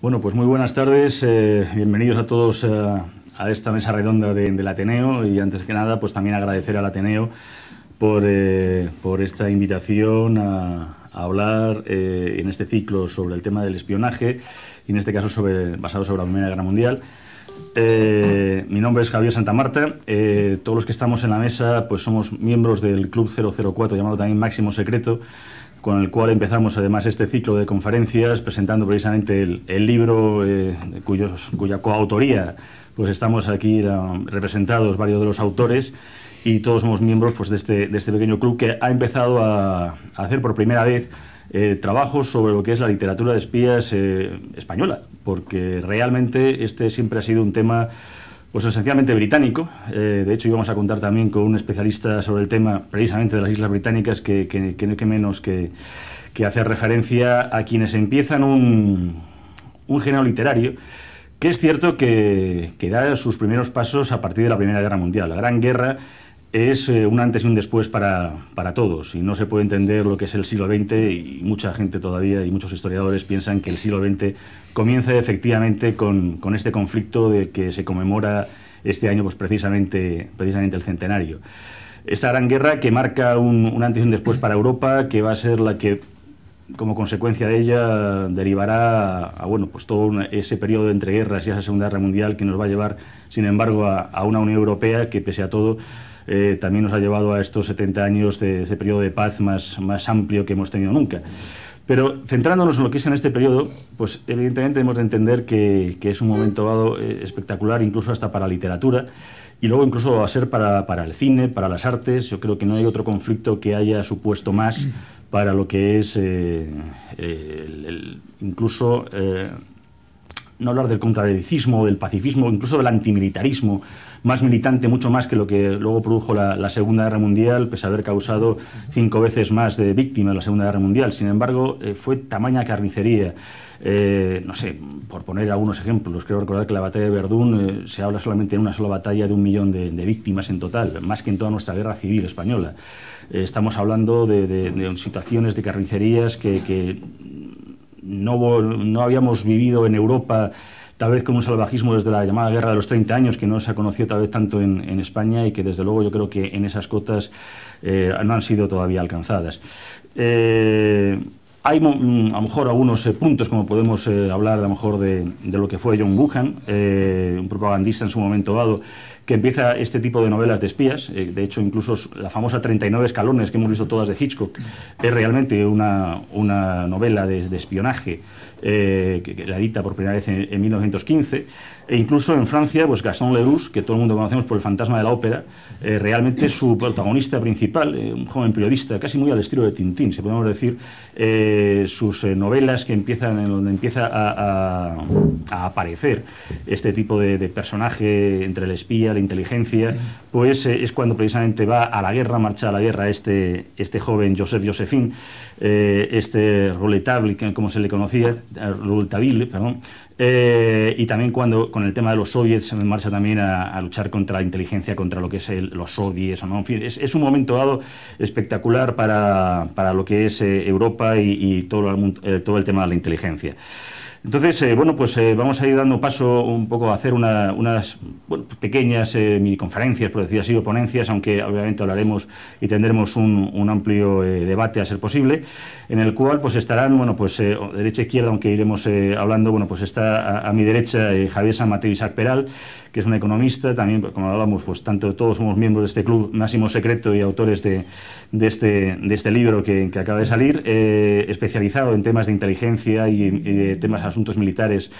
Bueno, pues muy buenas tardes, bienvenidos a todos a esta mesa redonda del Ateneo, y antes que nada pues también agradecer al Ateneo por esta invitación a hablar en este ciclo sobre el tema del espionaje, y en este caso basado sobre la Primera Guerra Mundial. Mi nombre es Javier Santamarta. Todos los que estamos en la mesa pues somos miembros del Club 004, llamado también Máximo Secreto, con el cual empezamos además este ciclo de conferencias presentando precisamente el libro cuya coautoría pues estamos aquí representados varios de los autores, y todos somos miembros pues de este pequeño club que ha empezado a hacer por primera vez trabajos sobre lo que es la literatura de espías española, porque realmente este siempre ha sido un tema pues esencialmente británico. De hecho, íbamos a contar también con un especialista sobre el tema precisamente de las Islas Británicas, que no hay menos que hacer referencia a quienes empiezan un género literario que es cierto que da sus primeros pasos a partir de la Primera Guerra Mundial. La Gran Guerra es un antes y un después para todos, y no se puede entender lo que es el siglo XX, y mucha gente todavía y muchos historiadores piensan que el siglo XX comienza efectivamente con este conflicto de que se conmemora este año pues precisamente el centenario. Esta Gran Guerra que marca un antes y un después para Europa, que va a ser la que, como consecuencia de ella, derivará bueno, pues todo ese periodo de entreguerras y esa Segunda Guerra Mundial, que nos va a llevar, sin embargo, a una Unión Europea que, pese a todo, también nos ha llevado a estos 70 años de ese periodo de paz más amplio que hemos tenido nunca. Pero centrándonos en lo que es en este periodo, pues evidentemente hemos de entender que es un momento dado espectacular, incluso hasta para la literatura, y luego incluso va a ser para el cine, para las artes. Yo creo que no hay otro conflicto que haya supuesto más para lo que es incluso no hablar del contrarredicismo, del pacifismo, incluso del antimilitarismo, más militante, mucho más que lo que luego produjo la Segunda Guerra Mundial, pese a haber causado 5 veces más de víctimas la Segunda Guerra Mundial. Sin embargo, fue tamaña carnicería. No sé, por poner algunos ejemplos, creo recordar que la batalla de Verdún se habla solamente en una sola batalla de 1 millón de víctimas en total, más que en toda nuestra guerra civil española. Estamos hablando de situaciones de carnicerías que no habíamos vivido en Europa, tal vez con un salvajismo desde la llamada Guerra de los 30 años, que no se ha conocido tal vez tanto en España, y que desde luego yo creo que en esas cotas no han sido todavía alcanzadas. Hay a lo mejor algunos puntos, como podemos hablar a lo mejor de lo que fue John Buchan, un propagandista en su momento dado, que empieza este tipo de novelas de espías. De hecho, incluso la famosa 39 escalones que hemos visto todas de Hitchcock es realmente una novela de espionaje que la edita por primera vez en 1915. E incluso en Francia, pues Gaston Leroux, que todo el mundo conocemos por El fantasma de la ópera, realmente su protagonista principal, un joven periodista, casi muy al estilo de Tintín, si podemos decir, sus novelas que empiezan en donde empieza a aparecer este tipo de personaje entre el espía, la inteligencia, pues es cuando precisamente va a la guerra, marcha a la guerra este joven Josephine, este Rouletabille, como se le conocía, Rouletabille, perdón. Y también cuando con el tema de los soviets se marcha también a luchar contra la inteligencia, contra lo que es los soviets, ¿no? En fin, es un momento dado espectacular para lo que es Europa y todo el tema de la inteligencia. Entonces, bueno, pues vamos a ir dando paso un poco a hacer unas pequeñas mini conferencias, por decir así, o ponencias, aunque obviamente hablaremos y tendremos un amplio debate a ser posible, en el cual pues estarán, bueno, pues derecha e izquierda, aunque iremos hablando, bueno, pues está a mi derecha Javier San Mateo Isaac Peral, que es un economista, también, como hablamos, pues tanto todos somos miembros de este club Máximo Secreto y autores de este libro que acaba de salir, especializado en temas de inteligencia y de temas asuntos militares,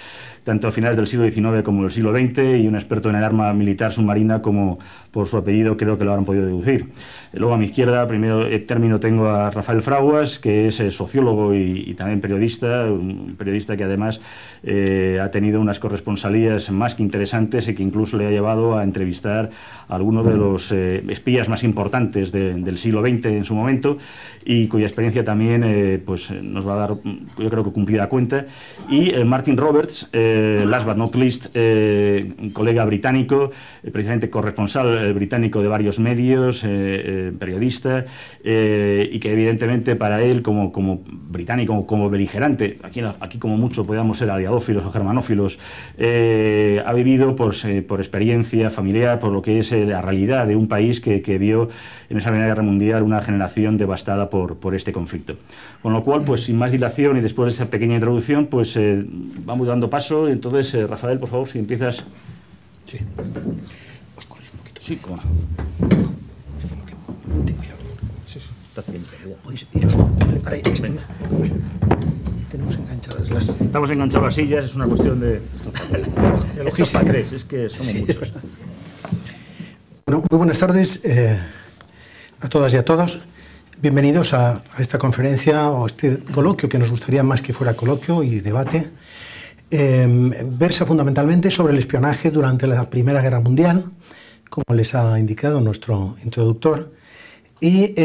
tanto a finales del siglo XIX como del siglo XX, y un experto en el arma militar submarina, como por su apellido creo que lo habrán podido deducir. Luego a mi izquierda, primero término, tengo a Rafael Fraguas, que es sociólogo y también periodista, un periodista que además ha tenido unas corresponsalías más que interesantes y que incluso le ha llevado a entrevistar a algunos de los espías más importantes del siglo XX en su momento, y cuya experiencia también pues nos va a dar, yo creo que cumplida cuenta. Y Martin Roberts, last but not least, un colega británico, precisamente corresponsal británico de varios medios, periodista, y que evidentemente para él, como británico, como beligerante, aquí como mucho podíamos ser aliadófilos o germanófilos, ha vivido por experiencia familiar, por lo que es la realidad de un país que vio en esa Primera Guerra Mundial una generación devastada por este conflicto. Con lo cual, pues sin más dilación y después de esa pequeña introducción, pues vamos dando paso. Entonces, Rafael, por favor, si empiezas... Sí. ¿Os corres un poquito? Sí, cómo no. Sí. Podéis iros. Ahora, venga. Tenemos enganchadas las... Estamos enganchados a las sillas, es una cuestión de logística. Para tres, es que somos muchos. Bueno, muy buenas tardes a todas y a todos. Bienvenidos a esta conferencia o este coloquio, que nos gustaría más que fuera coloquio y debate. Versa fundamentalmente sobre el espionaje durante la Primera Guerra Mundial, como les ha indicado nuestro introductor. Y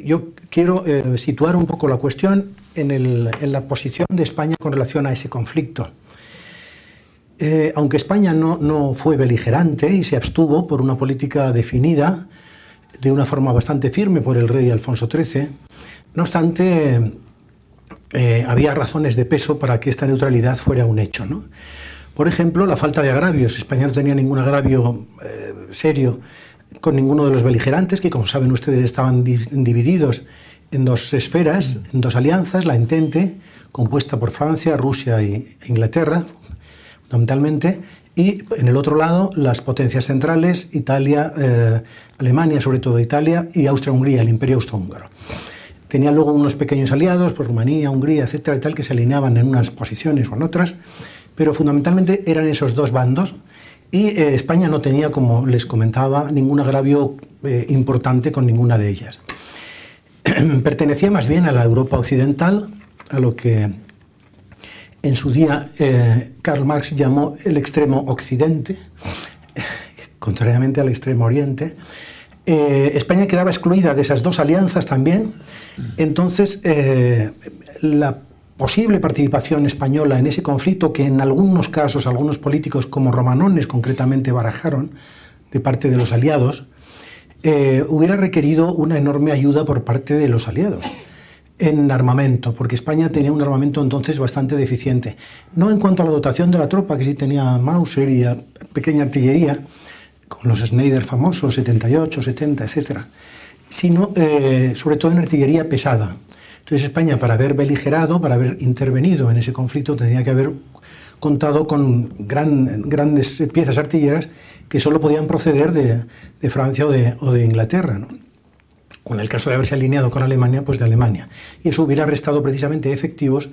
yo quiero situar un poco la cuestión en la posición de España con relación a ese conflicto. Aunque España no fue beligerante y se abstuvo por una política definida de una forma bastante firme por el rey Alfonso XIII, no obstante, había razones de peso para que esta neutralidad fuera un hecho, ¿no? Por ejemplo, la falta de agravios. España no tenía ningún agravio serio con ninguno de los beligerantes, que, como saben ustedes, estaban divididos en dos esferas, en dos alianzas: la Entente, compuesta por Francia, Rusia e Inglaterra, fundamentalmente, y en el otro lado las potencias centrales, Italia, Alemania, sobre todo Italia, y Austria-Hungría, el Imperio Austrohúngaro. Tenía luego unos pequeños aliados, por Rumanía, Hungría, etcétera, y tal, que se alineaban en unas posiciones o en otras, pero fundamentalmente eran esos dos bandos, y España no tenía, como les comentaba, ningún agravio importante con ninguna de ellas. Pertenecía más bien a la Europa occidental, a lo que en su día Karl Marx llamó el extremo occidente, contrariamente al extremo oriente. España quedaba excluida de esas dos alianzas también. Entonces, la posible participación española en ese conflicto, que en algunos casos algunos políticos como Romanones concretamente barajaron de parte de los aliados, hubiera requerido una enorme ayuda por parte de los aliados en armamento, porque España tenía un armamento entonces bastante deficiente. No en cuanto a la dotación de la tropa, que sí tenía Mauser y pequeña artillería, con los Schneider famosos, 78, 70, etc., sino sobre todo en artillería pesada. Entonces España, para haber beligerado, para haber intervenido en ese conflicto, tenía que haber contado con grandes piezas artilleras que solo podían proceder de Francia o de Inglaterra, ¿no? O en el caso de haberse alineado con Alemania, pues de Alemania. Y eso hubiera restado precisamente efectivos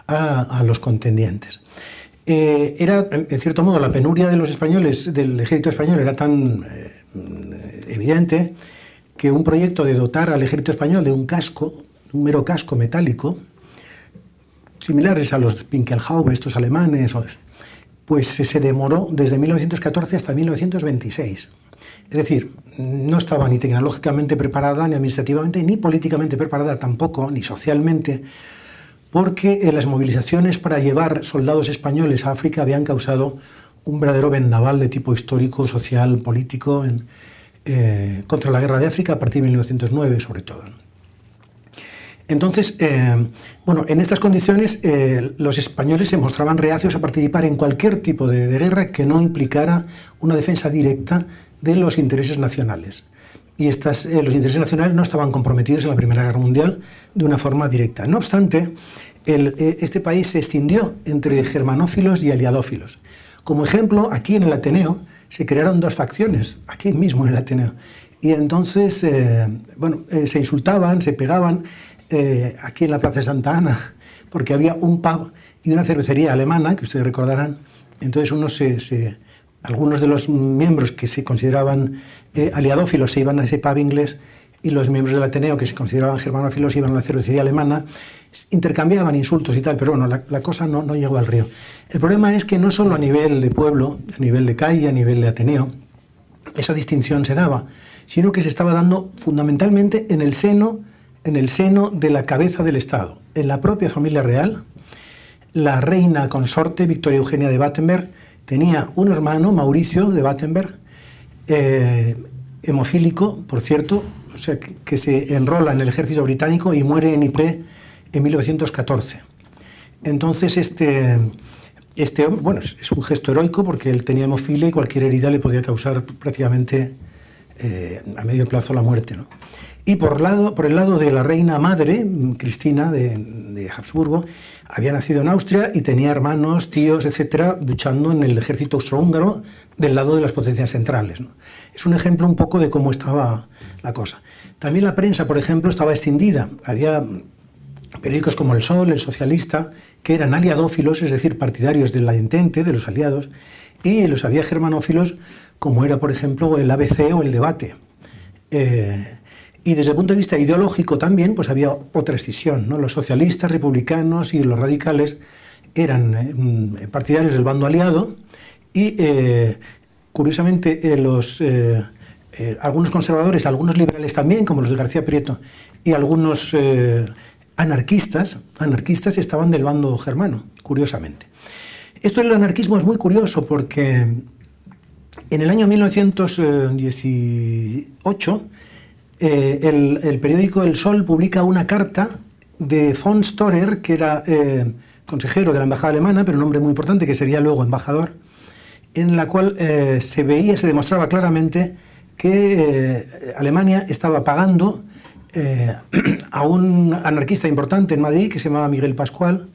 a los contendientes. Era, en cierto modo, la penuria de los españoles, del ejército español, era tan evidente que un proyecto de dotar al ejército español de un casco, un mero casco metálico, similares a los Pinkelhaube, estos alemanes, pues se demoró desde 1914 hasta 1926. Es decir, no estaba ni tecnológicamente preparada, ni administrativamente, ni políticamente preparada tampoco, ni socialmente, porque las movilizaciones para llevar soldados españoles a África habían causado un verdadero vendaval de tipo histórico, social, político, contra la guerra de África a partir de 1909, sobre todo. Entonces, bueno, en estas condiciones los españoles se mostraban reacios a participar en cualquier tipo de guerra que no implicara una defensa directa de los intereses nacionales. Y los intereses nacionales no estaban comprometidos en la Primera Guerra Mundial de una forma directa. No obstante, este país se extendió entre germanófilos y aliadófilos. Como ejemplo, aquí en el Ateneo se crearon dos facciones, aquí mismo en el Ateneo. Y entonces, bueno, se insultaban, se pegaban, aquí en la Plaza de Santa Ana, porque había un pub y una cervecería alemana, que ustedes recordarán. Entonces algunos de los miembros que se consideraban aliadófilos se iban a ese pub inglés, y los miembros del Ateneo que se consideraban germanófilos iban a la cervecería alemana, intercambiaban insultos y tal, pero bueno, la cosa no llegó al río. El problema es que no solo a nivel de pueblo, a nivel de calle, a nivel de Ateneo, esa distinción se daba, sino que se estaba dando fundamentalmente en el seno de la cabeza del Estado, en la propia familia real. La reina consorte Victoria Eugenia de Battenberg tenía un hermano, Mauricio de Battenberg, hemofílico, por cierto, o sea, que se enrola en el ejército británico y muere en Ypres en 1914. Entonces, este hombre, bueno, es un gesto heroico porque él tenía hemofilia y cualquier herida le podía causar prácticamente a medio plazo la muerte, ¿no? Y por el lado de la reina madre, Cristina de Habsburgo, había nacido en Austria y tenía hermanos, tíos, etcétera, luchando en el ejército austrohúngaro del lado de las potencias centrales, ¿no? Es un ejemplo un poco de cómo estaba la cosa. También la prensa, por ejemplo, estaba extendida. Había periódicos como El Sol, El Socialista, que eran aliadófilos, es decir, partidarios de la Entente, de los aliados, y los había germanófilos, como era, por ejemplo, el ABC o el Debate. Y desde el punto de vista ideológico también, pues había otra escisión, ¿no? Los socialistas, republicanos y los radicales eran partidarios del bando aliado y, curiosamente, algunos conservadores, algunos liberales también, como los de García Prieto, y algunos anarquistas estaban del bando germano, curiosamente. Esto del anarquismo es muy curioso porque en el año 1918 el periódico El Sol publica una carta de von Storer, que era consejero de la embajada alemana, pero un hombre muy importante que sería luego embajador, en la cual se demostraba claramente que Alemania estaba pagando a un anarquista importante en Madrid, que se llamaba Miguel Pascual,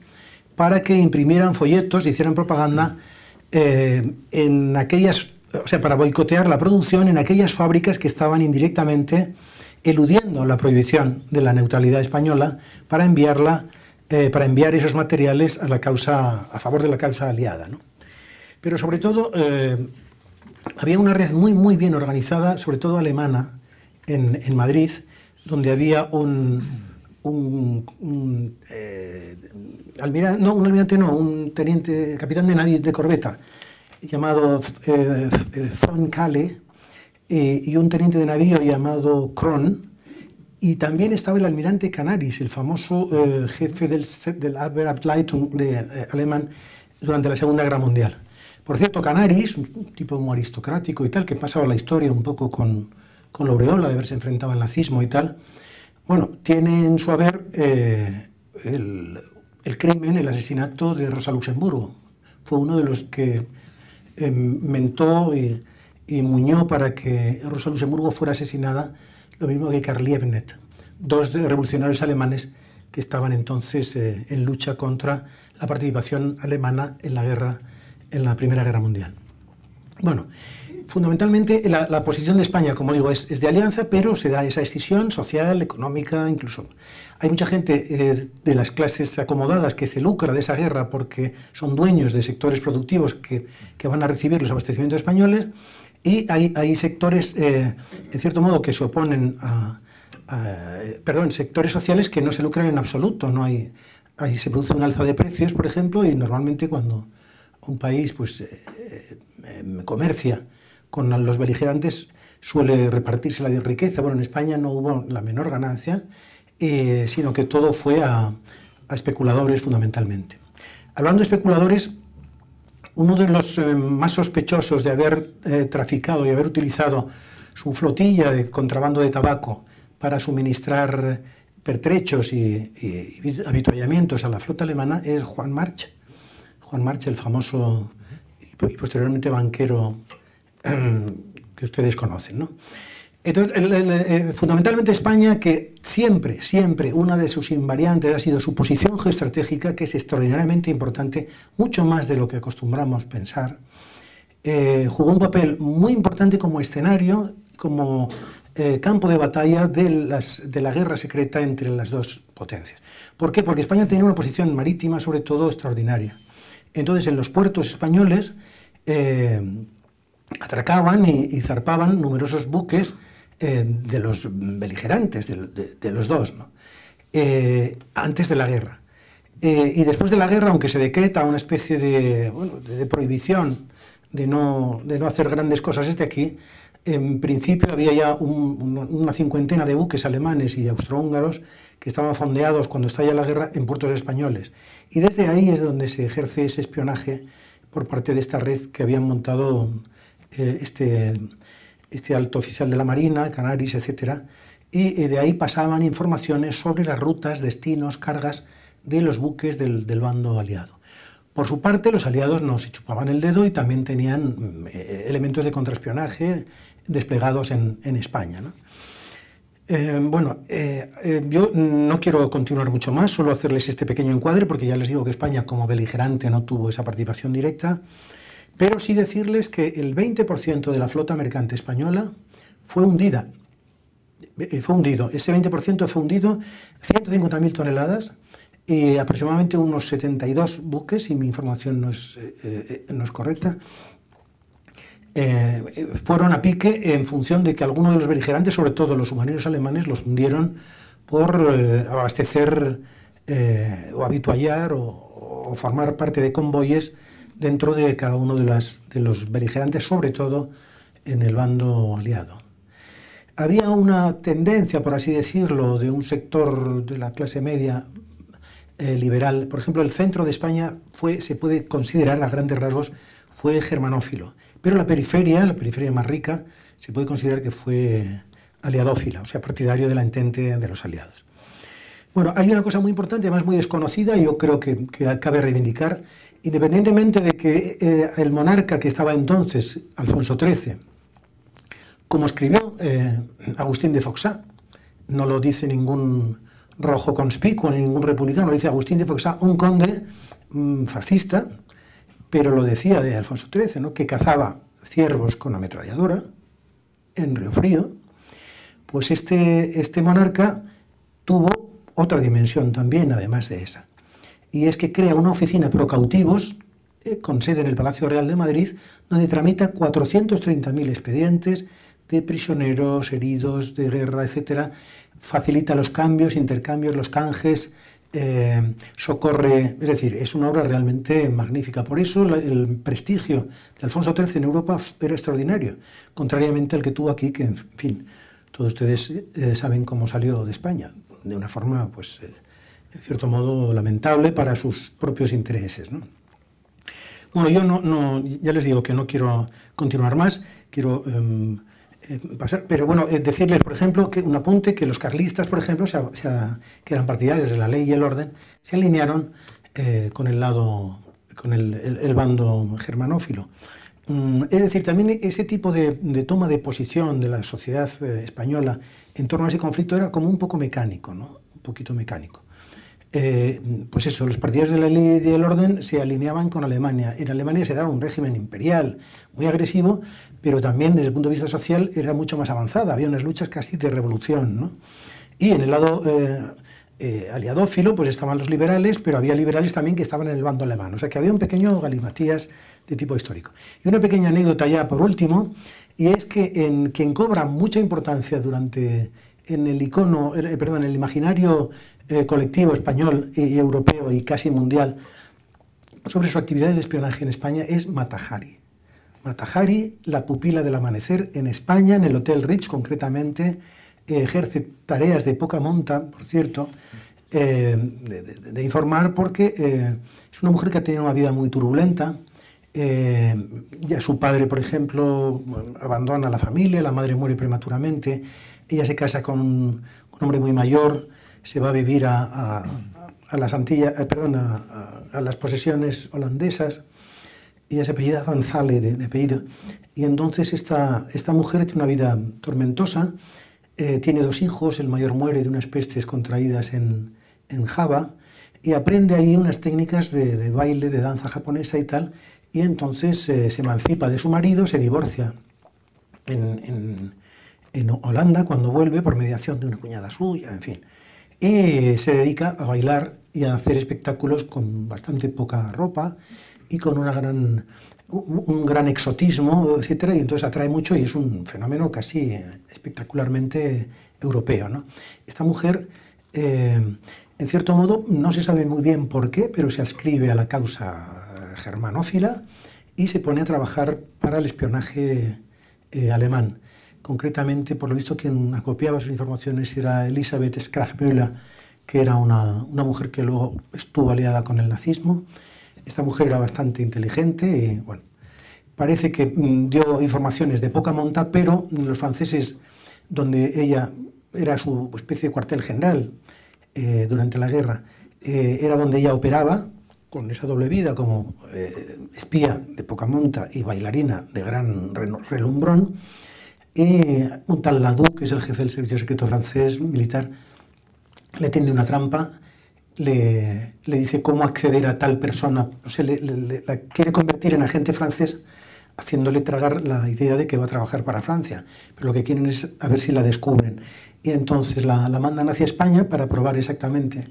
para que imprimieran folletos, hicieran propaganda en aquellas, o sea, para boicotear la producción en aquellas fábricas que estaban indirectamente eludiendo la prohibición de la neutralidad española para enviar esos materiales a favor de la causa aliada, ¿no? Pero sobre todo había una red muy bien organizada, sobre todo alemana, en Madrid, donde había un teniente, capitán de navío de corbeta, llamado von Kalle, y un teniente de navío llamado Kron, y también estaba el almirante Canaris, el famoso jefe del Abwehrabteilung alemán durante la Segunda Guerra Mundial. Por cierto, Canaris, un tipo muy aristocrático y tal, que pasaba la historia un poco con la aureola de haberse enfrentado al nazismo y tal, bueno, tiene en su haber el crimen, el asesinato de Rosa Luxemburgo. Fue uno de los que mentó y muñó para que Rosa Luxemburgo fuera asesinada, lo mismo que Karl Liebknecht, dos revolucionarios alemanes que estaban entonces en lucha contra la participación alemana en la Primera Guerra Mundial. Bueno, fundamentalmente la posición de España, como digo, es de alianza, pero se da esa escisión social, económica, incluso. Hay mucha gente de las clases acomodadas que se lucra de esa guerra porque son dueños de sectores productivos que van a recibir los abastecimientos españoles, y hay sectores, en cierto modo, que se oponen sectores sociales que no se lucran en absoluto. No ahí se produce un alza de precios, por ejemplo, y normalmente cuando un país pues, comercia con los beligerantes suele repartirse la riqueza. Bueno, en España no hubo la menor ganancia, sino que todo fue a especuladores fundamentalmente. Hablando de especuladores, uno de los más sospechosos de haber traficado y haber utilizado su flotilla de contrabando de tabaco para suministrar pertrechos y avituallamientos a la flota alemana es Juan March. Juan March, el famoso y posteriormente banquero que ustedes conocen, ¿no? Entonces, fundamentalmente España, que siempre una de sus invariantes ha sido su posición geoestratégica, que es extraordinariamente importante, mucho más de lo que acostumbramos pensar, jugó un papel muy importante como escenario, como campo de batalla de la guerra secreta entre las dos potencias. ¿Por qué? Porque España tenía una posición marítima, sobre todo, extraordinaria. Entonces, en los puertos españoles atracaban y zarpaban numerosos buques de los beligerantes, de los dos, ¿no? Antes de la guerra. Y después de la guerra, aunque se decreta una especie de prohibición de no hacer grandes cosas desde aquí, en principio había ya una cincuentena de buques alemanes y austrohúngaros que estaban fondeados cuando estalla la guerra en puertos españoles. Y desde ahí es donde se ejerce ese espionaje por parte de esta red que habían montado este alto oficial de la Marina, Canaris, etc. Y de ahí pasaban informaciones sobre las rutas, destinos, cargas de los buques del bando aliado. Por su parte, los aliados no se chupaban el dedo y también tenían elementos de contraespionaje desplegados en España, ¿no? Yo no quiero continuar mucho más, solo hacerles este pequeño encuadre, porque ya les digo que España como beligerante no tuvo esa participación directa, pero sí decirles que el 20% de la flota mercante española fue hundida. Fue hundido. Ese 20% fue hundido, 150.000 toneladas, y aproximadamente unos 72 buques, si mi información no es correcta, fueron a pique en función de que algunos de los beligerantes, sobre todo los submarinos alemanes, los hundieron por abastecer o habituallar o formar parte de convoyes dentro de cada uno de los beligerantes, sobre todo en el bando aliado. Había una tendencia, por así decirlo, de un sector de la clase media liberal. Por ejemplo, el centro de España se puede considerar a grandes rasgos, fue germanófilo. Pero la periferia más rica, se puede considerar que fue aliadófila, o sea, partidario de la entente de los aliados. Bueno, hay una cosa muy importante, además muy desconocida, y yo creo que cabe reivindicar, independientemente de que el monarca que estaba entonces, Alfonso XIII, como escribió Agustín de Foxá, no lo dice ningún rojo conspicuo ni ningún republicano, lo dice Agustín de Foxá, un conde fascista, pero lo decía de Alfonso XIII, ¿no?, que cazaba ciervos con ametralladora en Río Frío. Pues este monarca tuvo otra dimensión también, además de esa, y es que crea una oficina pro cautivos con sede en el Palacio Real de Madrid, donde tramita 430.000 expedientes de prisioneros, heridos de guerra, etcétera, facilita los cambios, intercambios, los canjes, socorre, es decir, es una obra realmente magnífica. Por eso el prestigio de Alfonso XIII en Europa era extraordinario, contrariamente al que tuvo aquí, que, en fin, todos ustedes saben cómo salió de España, de una forma, pues, en cierto modo, lamentable para sus propios intereses, ¿no? Bueno, yo ya les digo que no quiero continuar más, quiero pasar, pero bueno, decirles, por ejemplo, que un apunte, que los carlistas, por ejemplo, que eran partidarios de la ley y el orden, se alinearon con el bando germanófilo. Es decir, también ese tipo de toma de posición de la sociedad española en torno a ese conflicto era como un poco mecánico, ¿no? Un poquito mecánico. Pues eso, los partidarios de la ley y del orden se alineaban con Alemania. En Alemania se daba un régimen imperial muy agresivo, pero también desde el punto de vista social era mucho más avanzada, había unas luchas casi de revolución, ¿no? Y en el lado aliadófilo pues estaban los liberales, pero había liberales también que estaban en el bando alemán, o sea que había un pequeño galimatías de tipo histórico. Y una pequeña anécdota ya por último, y es que quien cobra mucha importancia en el imaginario colectivo español y europeo y casi mundial sobre su actividad de espionaje en España es Mata Hari. Mata Hari, la pupila del amanecer en España, en el Hotel Ritz concretamente, ejerce tareas de poca monta, por cierto, de informar, porque es una mujer que ha tenido una vida muy turbulenta. Ya su padre, por ejemplo, abandona a la familia, la madre muere prematuramente, ella se casa con un hombre muy mayor, se va a vivir a las Antillas, a las posesiones holandesas. Ella se apellida González de apellido, y entonces esta mujer tiene una vida tormentosa, tiene 2 hijos, el mayor muere de unas pestes contraídas en Java, y aprende ahí unas técnicas de baile, de danza japonesa y tal, y entonces se emancipa de su marido, se divorcia en Holanda cuando vuelve por mediación de una cuñada suya, en fin, y se dedica a bailar y a hacer espectáculos con bastante poca ropa y con un gran exotismo, etcétera, y entonces atrae mucho y es un fenómeno casi espectacularmente europeo, ¿no? Esta mujer, en cierto modo, no se sabe muy bien por qué, pero se adscribe a la causa germanófila y se pone a trabajar para el espionaje alemán. Concretamente, por lo visto, quien acopiaba sus informaciones era Elisabeth Skragmüller, que era una mujer que luego estuvo aliada con el nazismo. Esta mujer era bastante inteligente y, bueno, parece que dio informaciones de poca monta, pero los franceses, donde ella era su especie de cuartel general durante la guerra, era donde ella operaba, con esa doble vida como espía de poca monta y bailarina de gran relumbrón, y un tal Ladoux, que es el jefe del servicio secreto francés militar, le tiende una trampa, le dice cómo acceder a tal persona, o sea, la quiere convertir en agente francés, haciéndole tragar la idea de que va a trabajar para Francia, pero lo que quieren es a ver si la descubren. Y entonces la mandan hacia España para probar exactamente.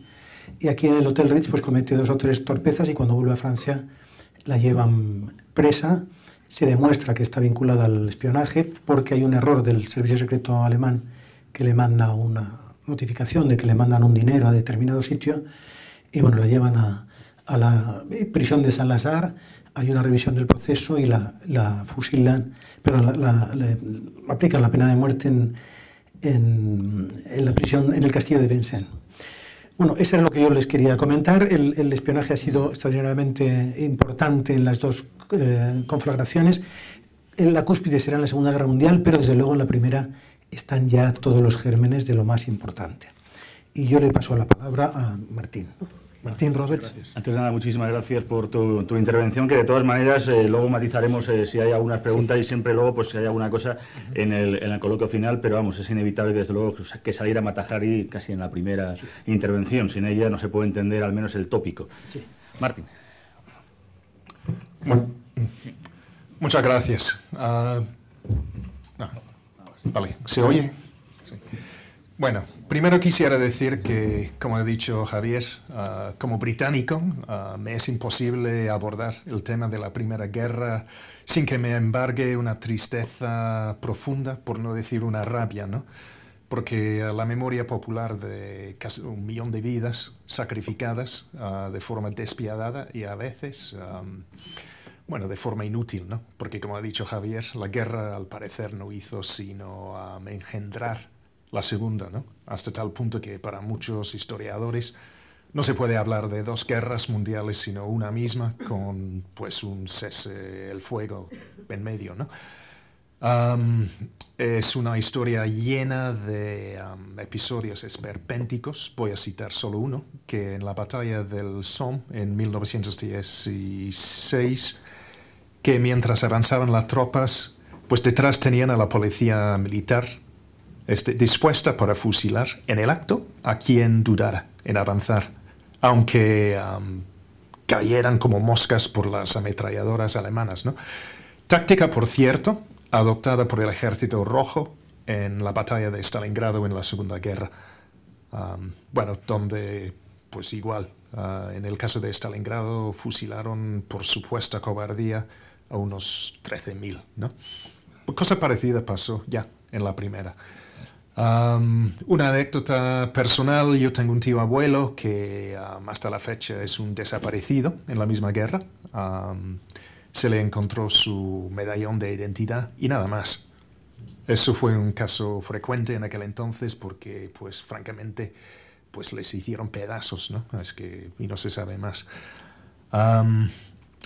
Y aquí en el Hotel Ritz pues comete 2 o 3 torpezas y cuando vuelve a Francia la llevan presa. Se demuestra que está vinculada al espionaje porque hay un error del servicio secreto alemán que le manda una notificación de que le mandan un dinero a determinado sitio y bueno, la llevan a la prisión de Saint-Lazare. Hay una revisión del proceso y la fusilan, perdón, le aplican la pena de muerte en la prisión, en el castillo de Vincennes. Bueno, eso era lo que yo les quería comentar. El espionaje ha sido extraordinariamente importante en las 2 conflagraciones. En la cúspide será en la Segunda Guerra Mundial, pero desde luego en la primera están ya todos los gérmenes de lo más importante. Y yo le paso la palabra a Martín. Martín Roberts. Gracias. Antes de nada, muchísimas gracias por tu intervención, que de todas maneras luego matizaremos si hay algunas preguntas, sí. Y siempre luego pues si hay alguna cosa en el coloquio final, pero vamos, es inevitable desde luego que salir a Matajari casi en la primera intervención. Sin ella no se puede entender al menos el tópico. Sí. Martín. Muchas gracias. Vale, ¿se oye? Sí. Bueno, primero quisiera decir que, como ha dicho Javier, como británico, me es imposible abordar el tema de la Primera Guerra sin que me embargue una tristeza profunda, por no decir una rabia, ¿no? Porque la memoria popular de casi 1 millón de vidas sacrificadas de forma despiadada y a veces, bueno, de forma inútil, ¿no? Porque, como ha dicho Javier, la guerra al parecer no hizo sino engendrar la segunda, ¿no? Hasta tal punto que para muchos historiadores no se puede hablar de 2 guerras mundiales, sino una misma, con pues un cese el fuego en medio, ¿no? Es una historia llena de episodios esperpénticos. Voy a citar solo uno, que en la batalla del Somme en 1916, que mientras avanzaban las tropas, pues detrás tenían a la policía militar dispuesta para fusilar en el acto a quien dudara en avanzar, aunque cayeran como moscas por las ametralladoras alemanas, ¿no? Táctica, por cierto, adoptada por el Ejército Rojo en la batalla de Stalingrado en la Segunda Guerra. Bueno, donde, pues igual, en el caso de Stalingrado fusilaron por supuesta cobardía a unos 13.000, ¿no? Cosa parecida pasó ya en la primera. Una anécdota personal: yo tengo un tío abuelo que hasta la fecha es un desaparecido en la misma guerra. Se le encontró su medallón de identidad y nada más. Eso fue un caso frecuente en aquel entonces porque, pues francamente, pues les hicieron pedazos, ¿no? Es que, y no se sabe más.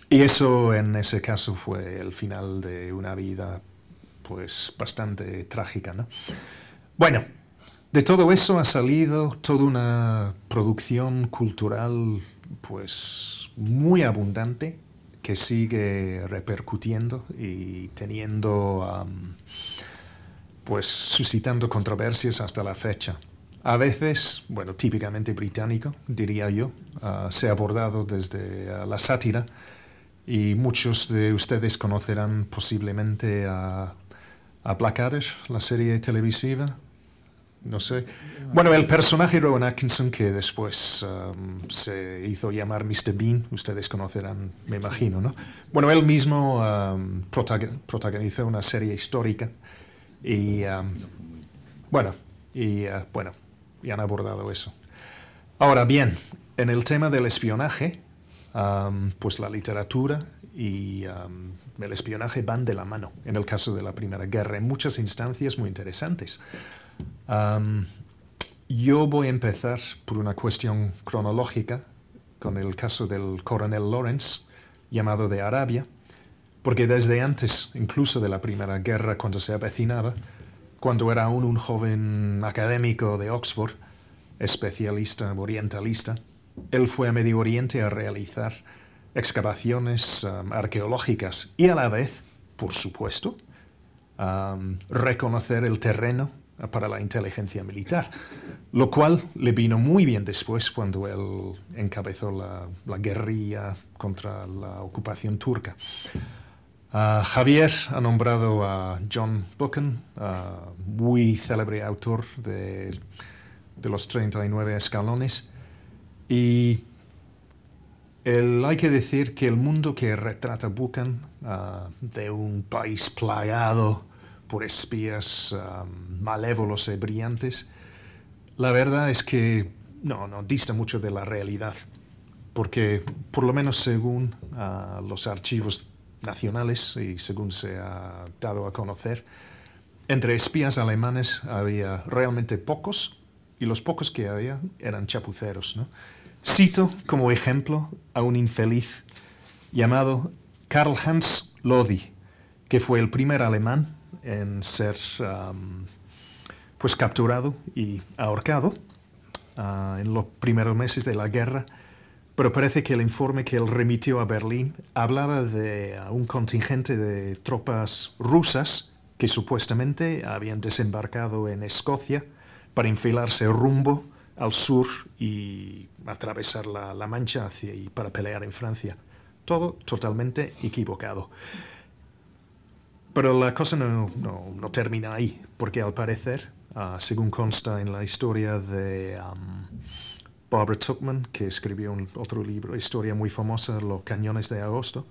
Y eso, en ese caso, fue el final de una vida, pues, bastante trágica, ¿no? Bueno, de todo eso ha salido toda una producción cultural, pues, muy abundante, que sigue repercutiendo y teniendo, pues, suscitando controversias hasta la fecha. A veces, bueno, típicamente británico, diría yo, se ha abordado desde la sátira, y muchos de ustedes conocerán posiblemente a Blackadder, la serie televisiva. No sé. Bueno, el personaje Rowan Atkinson, que después se hizo llamar Mr. Bean, ustedes conocerán, me imagino, ¿no? Bueno, él mismo protagonizó una serie histórica y, bueno, y han abordado eso. Ahora bien, en el tema del espionaje, pues la literatura y el espionaje van de la mano en el caso de la Primera Guerra, en muchas instancias muy interesantes. Yo voy a empezar por una cuestión cronológica con el caso del coronel Lawrence, llamado de Arabia, porque desde antes, incluso de la Primera Guerra, cuando se avecinaba, cuando era aún un joven académico de Oxford, especialista orientalista, él fue a Medio Oriente a realizar excavaciones arqueológicas y a la vez, por supuesto, reconocer el terreno para la inteligencia militar, lo cual le vino muy bien después cuando él encabezó la guerrilla contra la ocupación turca. Javier ha nombrado a John Buchan, muy célebre autor de los 39 escalones, y hay que decir que el mundo que retrata Buchan, de un país plagado por espías malévolos y brillantes, la verdad es que no dista mucho de la realidad, porque por lo menos según los archivos nacionales y según se ha dado a conocer, entre espías alemanes había realmente pocos, y los pocos que había eran chapuceros, ¿no? Cito como ejemplo a un infeliz llamado Karl-Heinz Lodi, que fue el primer alemán en ser pues capturado y ahorcado en los primeros meses de la guerra, pero parece que el informe que él remitió a Berlín hablaba de un contingente de tropas rusas que supuestamente habían desembarcado en Escocia para enfilarse rumbo al sur y atravesar la Mancha y para pelear en Francia. Todo totalmente equivocado. Pero la cosa no termina ahí, porque al parecer, según consta en la historia de Barbara Tuchman, que escribió otro libro, historia muy famosa, Los Cañones de Agosto,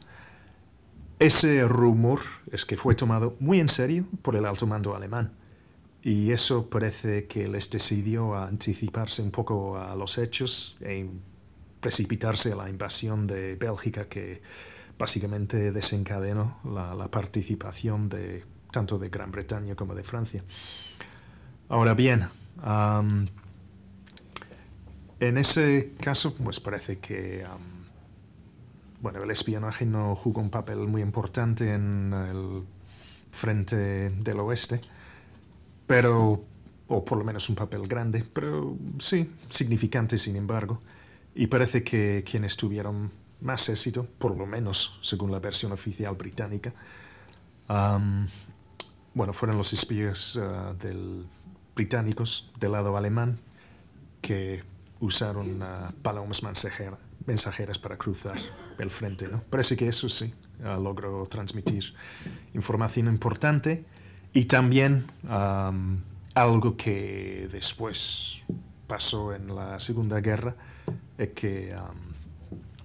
ese rumor es que fue tomado muy en serio por el alto mando alemán. Y eso parece que les decidió a anticiparse un poco a los hechos e precipitarse a la invasión de Bélgica, que básicamente desencadenó la participación tanto de Gran Bretaña como de Francia. Ahora bien, en ese caso, pues parece que el espionaje no jugó un papel muy importante en el frente del oeste, o por lo menos un papel grande, pero sí, significante sin embargo. Y parece que quienes tuvieron más éxito, por lo menos según la versión oficial británica, fueron los espías británicos del lado alemán, que usaron palomas mensajeras para cruzar el frente, ¿no? Parece que eso sí logró transmitir información importante. Y también algo que después pasó en la Segunda Guerra, es que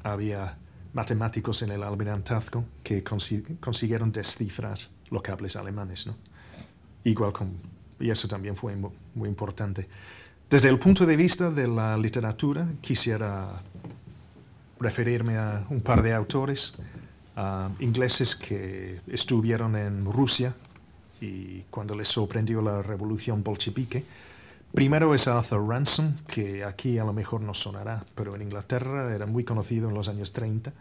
había matemáticos en el almirantazgo que consiguieron descifrar los cables alemanes, ¿no? Y eso también fue muy importante. Desde el punto de vista de la literatura, quisiera referirme a un par de autores ingleses que estuvieron en Rusia y cuando les sorprendió la revolución bolchevique. Primero es Arthur Ransom, que aquí a lo mejor no sonará, pero en Inglaterra era muy conocido en los años 30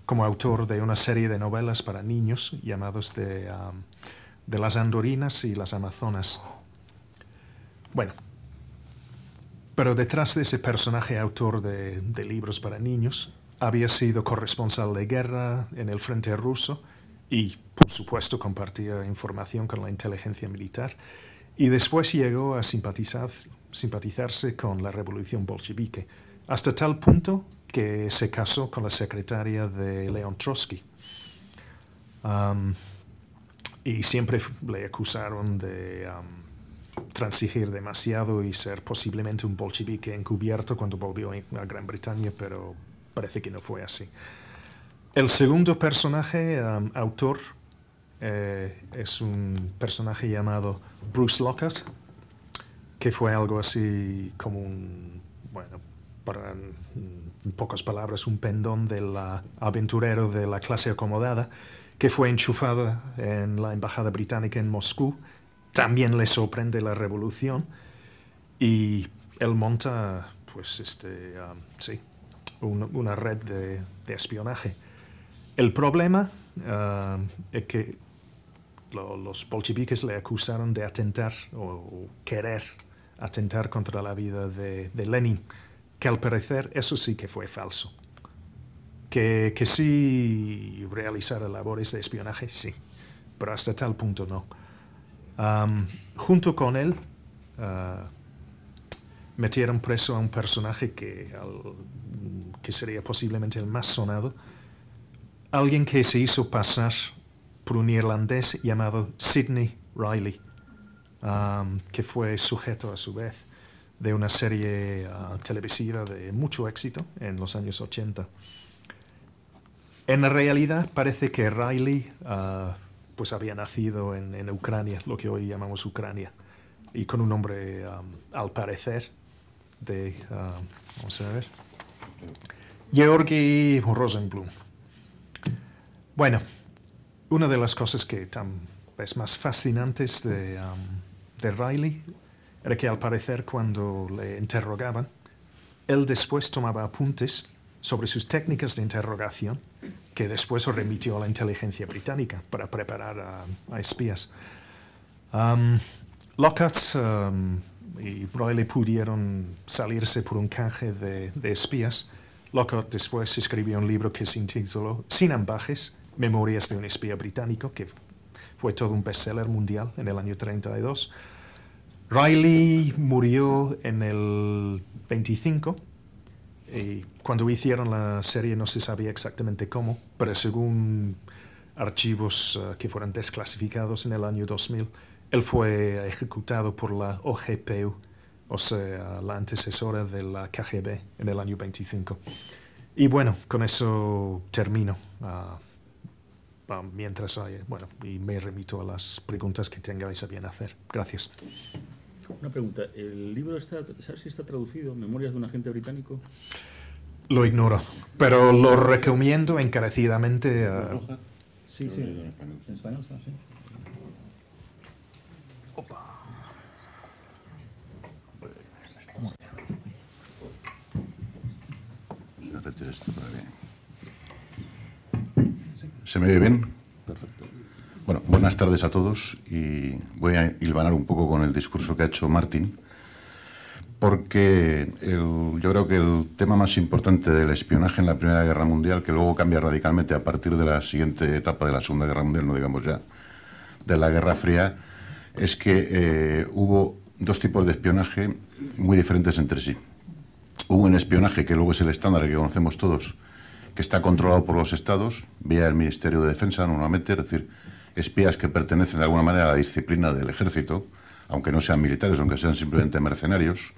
como autor de una serie de novelas para niños llamados de las Andorinas y las Amazonas. Bueno, pero detrás de ese personaje autor de libros para niños, había sido corresponsal de guerra en el frente ruso y, por supuesto, compartía información con la inteligencia militar, y después llegó a simpatizarse con la revolución bolchevique, hasta tal punto que se casó con la secretaria de León Trotsky. Y siempre le acusaron de transigir demasiado y ser posiblemente un bolchevique encubierto cuando volvió a Gran Bretaña, pero parece que no fue así. El segundo personaje, autor, es un personaje llamado Bruce Lockhart, que fue algo así como para en pocas palabras, un pendón del aventurero de la clase acomodada, que fue enchufado en la embajada británica en Moscú. También le sorprende la revolución y él monta, una red de espionaje. El problema es que los bolcheviques le acusaron de atentar o querer atentar contra la vida de Lenin, que al parecer eso sí que fue falso. Que sí realizara labores de espionaje, sí, pero hasta tal punto no. Junto con él, metieron preso a un personaje que sería posiblemente el más sonado, alguien que se hizo pasar por un irlandés llamado Sidney Reilly, que fue sujeto a su vez de una serie televisiva de mucho éxito en los años 80. En la realidad parece que Reilly pues había nacido en Ucrania, lo que hoy llamamos Ucrania, y con un nombre, al parecer, de, vamos a ver, Georgi Rosenblum. Bueno, una de las cosas que es más fascinantes de Reilly era que al parecer cuando le interrogaban, él después tomaba apuntes sobre sus técnicas de interrogación, que después remitió a la inteligencia británica para preparar a espías. Lockhart y Reilly pudieron salirse por un canje de espías. Lockhart después escribió un libro que se intituló Sin ambajes, Memorias de un espía británico, que fue todo un bestseller mundial en el año 32. Reilly murió en el 25, y cuando hicieron la serie no se sabía exactamente cómo, pero según archivos que fueron desclasificados en el año 2000, él fue ejecutado por la OGPU, o sea, la antecesora de la KGB, en el año 25. Y bueno, con eso termino. Mientras hay, bueno, y me remito a las preguntas que tengáis a bien hacer. Gracias. Una pregunta, ¿el libro ¿sabes si está traducido? ¿Memorias de un agente británico? Lo ignoro, pero lo recomiendo encarecidamente. Sí, sí. En español está, sí. Opa. Retiro esto para bien. ¿Se me oye bien? Perfecto. Bueno, buenas tardes a todos y voy a hilvanar un poco con el discurso que ha hecho Martin, porque yo creo que el tema más importante del espionaje en la Primera Guerra Mundial, que luego cambia radicalmente a partir de la siguiente etapa de la Segunda Guerra Mundial, no digamos ya de la Guerra Fría, es que hubo dos tipos de espionaje muy diferentes entre sí. Hubo un espionaje que luego es el estándar que conocemos todos, que está controlado por los estados, vía el Ministerio de Defensa normalmente, es decir, espías que pertenecen de alguna manera a la disciplina del ejército, aunque no sean militares, aunque sean simplemente mercenarios.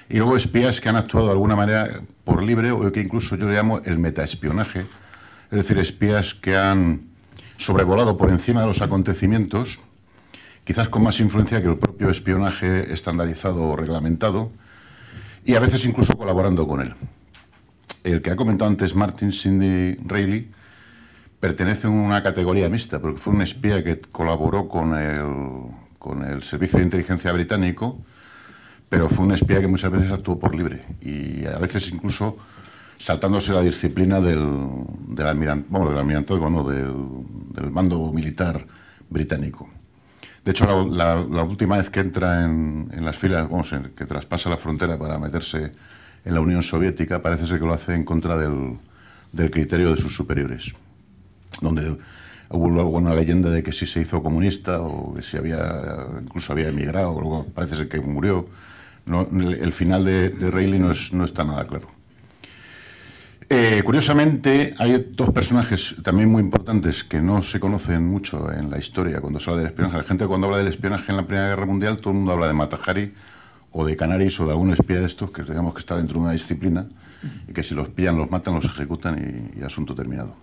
Y luego espías que han actuado de alguna manera por libre, o que incluso yo le llamo el metaespionaje, es decir, espías que han sobrevolado por encima de los acontecimientos, quizás con más influencia que el propio espionaje estandarizado o reglamentado, y a veces incluso colaborando con él. El que ha comentado antes Martin, Sidney Reilly, pertenece a una categoría mixta, porque fue un espía que colaboró con el Servicio de Inteligencia británico, pero fue un espía que muchas veces actuó por libre, y a veces incluso saltándose la disciplina del almirantazgo, no, del mando militar británico. De hecho, la última vez que entra en las filas, que traspasa la frontera para meterse en la Unión Soviética, parece ser que lo hace en contra del criterio de sus superiores, donde hubo luego una leyenda de que si se hizo comunista o que si incluso había emigrado, o luego parece ser que murió. No, el final de Reilly no está nada claro. Curiosamente, hay dos personajes también muy importantes que no se conocen mucho en la historia cuando se habla del espionaje. La gente cuando habla del espionaje en la Primera Guerra Mundial, todo el mundo habla de Mata Hari o de Canaris o de algún espía de estos que digamos que está dentro de una disciplina y que si los pillan, los matan, los ejecutan y asunto terminado.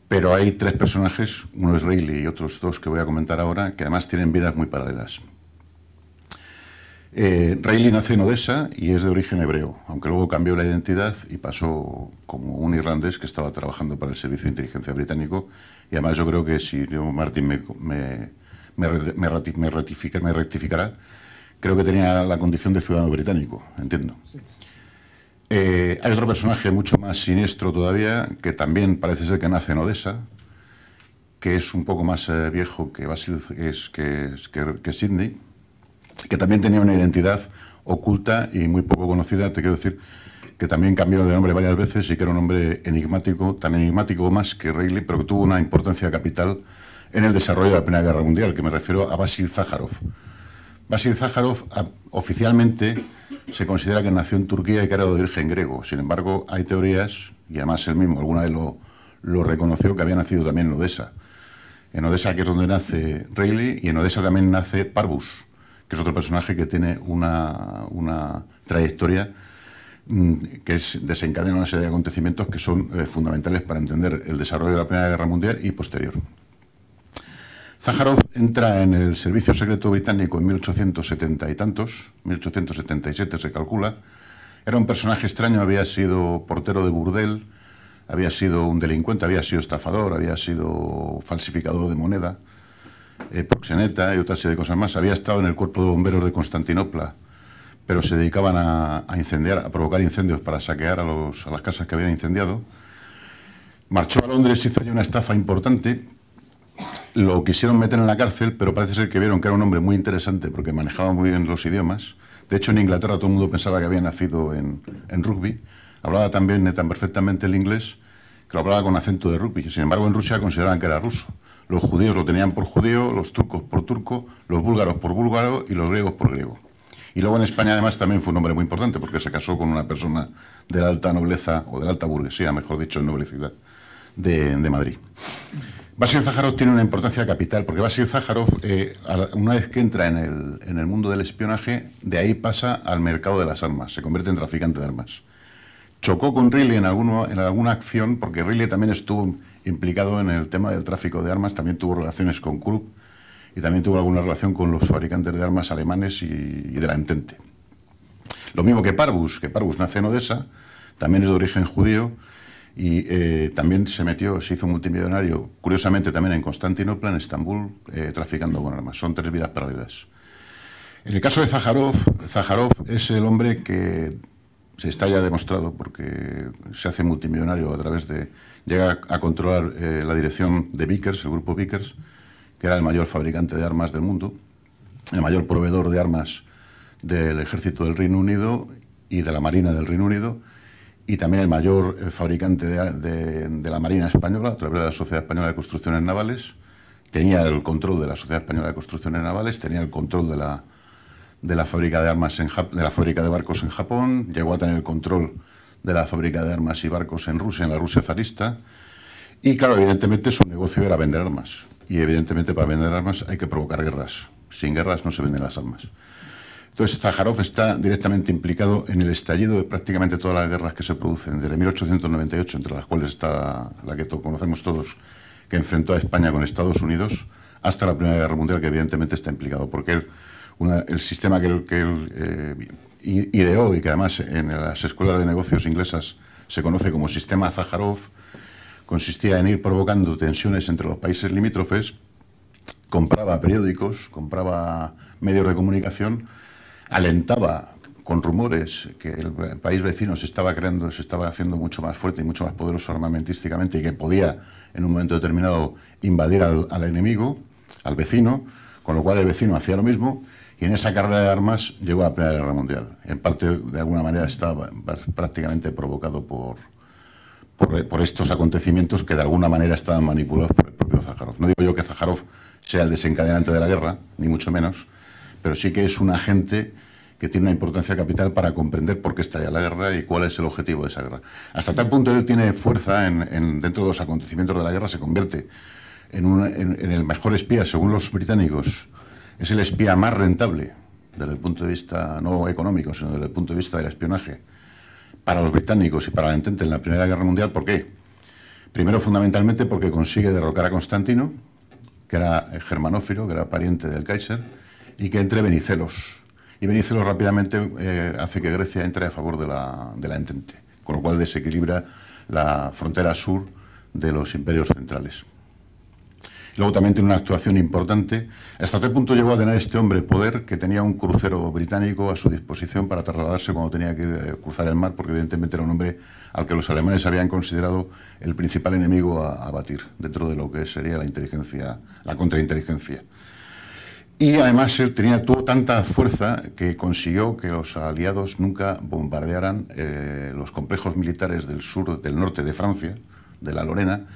Pero hay tres personajes, uno es Reilly y otros dos que voy a comentar ahora, que además tienen vidas muy paralelas. Reilly nace en Odessa y es de origen hebreo, aunque luego cambió la identidad y pasó como un irlandés que estaba trabajando para el Servicio de Inteligencia británico. Y además yo creo que si Martin me rectificará, creo que tenía la condición de ciudadano británico, entiendo. Sí. Hay otro personaje mucho más siniestro todavía, que también parece ser que nace en Odessa, que es un poco más viejo que Sidney, que también tenía una identidad oculta y muy poco conocida. Te quiero decir que también cambió de nombre varias veces y que era un hombre enigmático, tan enigmático más que Reilly, pero que tuvo una importancia capital en el desarrollo de la Primera Guerra Mundial, que me refiero a Vasil Zakharov. Vasil Zakharov oficialmente se considera que nació en Turquía y que era de origen griego. Sin embargo, hay teorías, y además él mismo alguna vez lo reconoció, que había nacido también en Odessa. En Odessa, que es donde nace Reilly, y en Odessa también nace Parvus, que es otro personaje que tiene una trayectoria que desencadena una serie de acontecimientos que son fundamentales para entender el desarrollo de la Primera Guerra Mundial y posterior. Zakharov entra en el servicio secreto británico en 1870 y tantos, 1877 se calcula. Era un personaje extraño, había sido portero de burdel, había sido un delincuente, había sido estafador, había sido falsificador de moneda, proxeneta y otra serie de cosas más. Había estado en el cuerpo de bomberos de Constantinopla, pero se dedicaban a incendiar, a provocar incendios para saquear a las casas que habían incendiado. Marchó a Londres, hizo allí una estafa importante. Lo quisieron meter en la cárcel, pero parece ser que vieron que era un hombre muy interesante porque manejaba muy bien los idiomas. De hecho, en Inglaterra todo el mundo pensaba que había nacido en Rugby. Hablaba también tan perfectamente el inglés que lo hablaba con acento de rugby. Sin embargo, en Rusia consideraban que era ruso. Los judíos lo tenían por judío, los turcos por turco, los búlgaros por búlgaro y los griegos por griego. Y luego en España además también fue un hombre muy importante porque se casó con una persona de la alta nobleza, o de la alta burguesía, mejor dicho, noblicidad, de Madrid. Vasil Zakharov tiene una importancia capital, porque Vasil Zakharov, una vez que entra en el mundo del espionaje, de ahí pasa al mercado de las armas, se convierte en traficante de armas. Chocó con Reilly en alguna acción, porque Reilly también estuvo implicado en el tema del tráfico de armas, también tuvo relaciones con Krupp y también tuvo alguna relación con los fabricantes de armas alemanes y de la Entente. Lo mismo que Parvus nace en Odessa, también es de origen judío, y también se hizo multimillonario, curiosamente también en Constantinopla, en Estambul, traficando con armas. Son tres vidas paralelas. En el caso de Zakharov es el hombre que se está ya demostrado porque se hace multimillonario a través de... Llega a controlar la dirección de Vickers, el grupo Vickers, que era el mayor fabricante de armas del mundo, el mayor proveedor de armas del ejército del Reino Unido y de la Marina del Reino Unido, y también el mayor fabricante de la Marina Española, a través de la Sociedad Española de Construcciones Navales. Tenía el control de la Sociedad Española de Construcciones Navales, tenía el control de la fábrica de armas de la fábrica de barcos en Japón, llegó a tener el control de la fábrica de armas y barcos en Rusia, en la Rusia zarista. Y claro, evidentemente su negocio era vender armas. Y evidentemente para vender armas hay que provocar guerras. Sin guerras no se venden las armas. Entonces, Zakharov está directamente implicado en el estallido de prácticamente todas las guerras que se producen, desde 1898, entre las cuales está la que conocemos todos, que enfrentó a España con Estados Unidos, hasta la Primera Guerra Mundial, que evidentemente está implicado, porque el sistema que él ideó y que además en las escuelas de negocios inglesas se conoce como sistema Zakharov, consistía en ir provocando tensiones entre los países limítrofes, compraba periódicos, compraba medios de comunicación, alentaba con rumores que el país vecino se estaba haciendo mucho más fuerte y mucho más poderoso armamentísticamente y que podía en un momento determinado invadir al enemigo, al vecino, con lo cual el vecino hacía lo mismo y en esa carrera de armas llegó a la Primera Guerra Mundial. En parte, de alguna manera, estaba prácticamente provocado por estos acontecimientos que de alguna manera estaban manipulados por el propio Zakharov. No digo yo que Zakharov sea el desencadenante de la guerra, ni mucho menos, pero sí que es un agente que tiene una importancia capital para comprender por qué estalla la guerra y cuál es el objetivo de esa guerra. Hasta tal punto él tiene fuerza dentro de los acontecimientos de la guerra, se convierte en el mejor espía, según los británicos. Es el espía más rentable desde el punto de vista no económico, sino desde el punto de vista del espionaje para los británicos y para la Entente en la Primera Guerra Mundial. ¿Por qué? Primero, fundamentalmente, porque consigue derrocar a Constantino, que era germanófilo, que era pariente del Kaiser, y que entre Venicelos. Y Venicelos rápidamente hace que Grecia entre a favor de la Entente, con lo cual desequilibra la frontera sur de los imperios centrales. Luego también tiene una actuación importante. Hasta tal punto llegó a tener este hombre poder que tenía un crucero británico a su disposición para trasladarse cuando tenía que cruzar el mar, porque evidentemente era un hombre al que los alemanes habían considerado el principal enemigo a batir dentro de lo que sería la inteligencia, la contrainteligencia. Y además él tuvo tanta fuerza que consiguió que los aliados nunca bombardearan los complejos militares del norte de Francia, de la Lorena,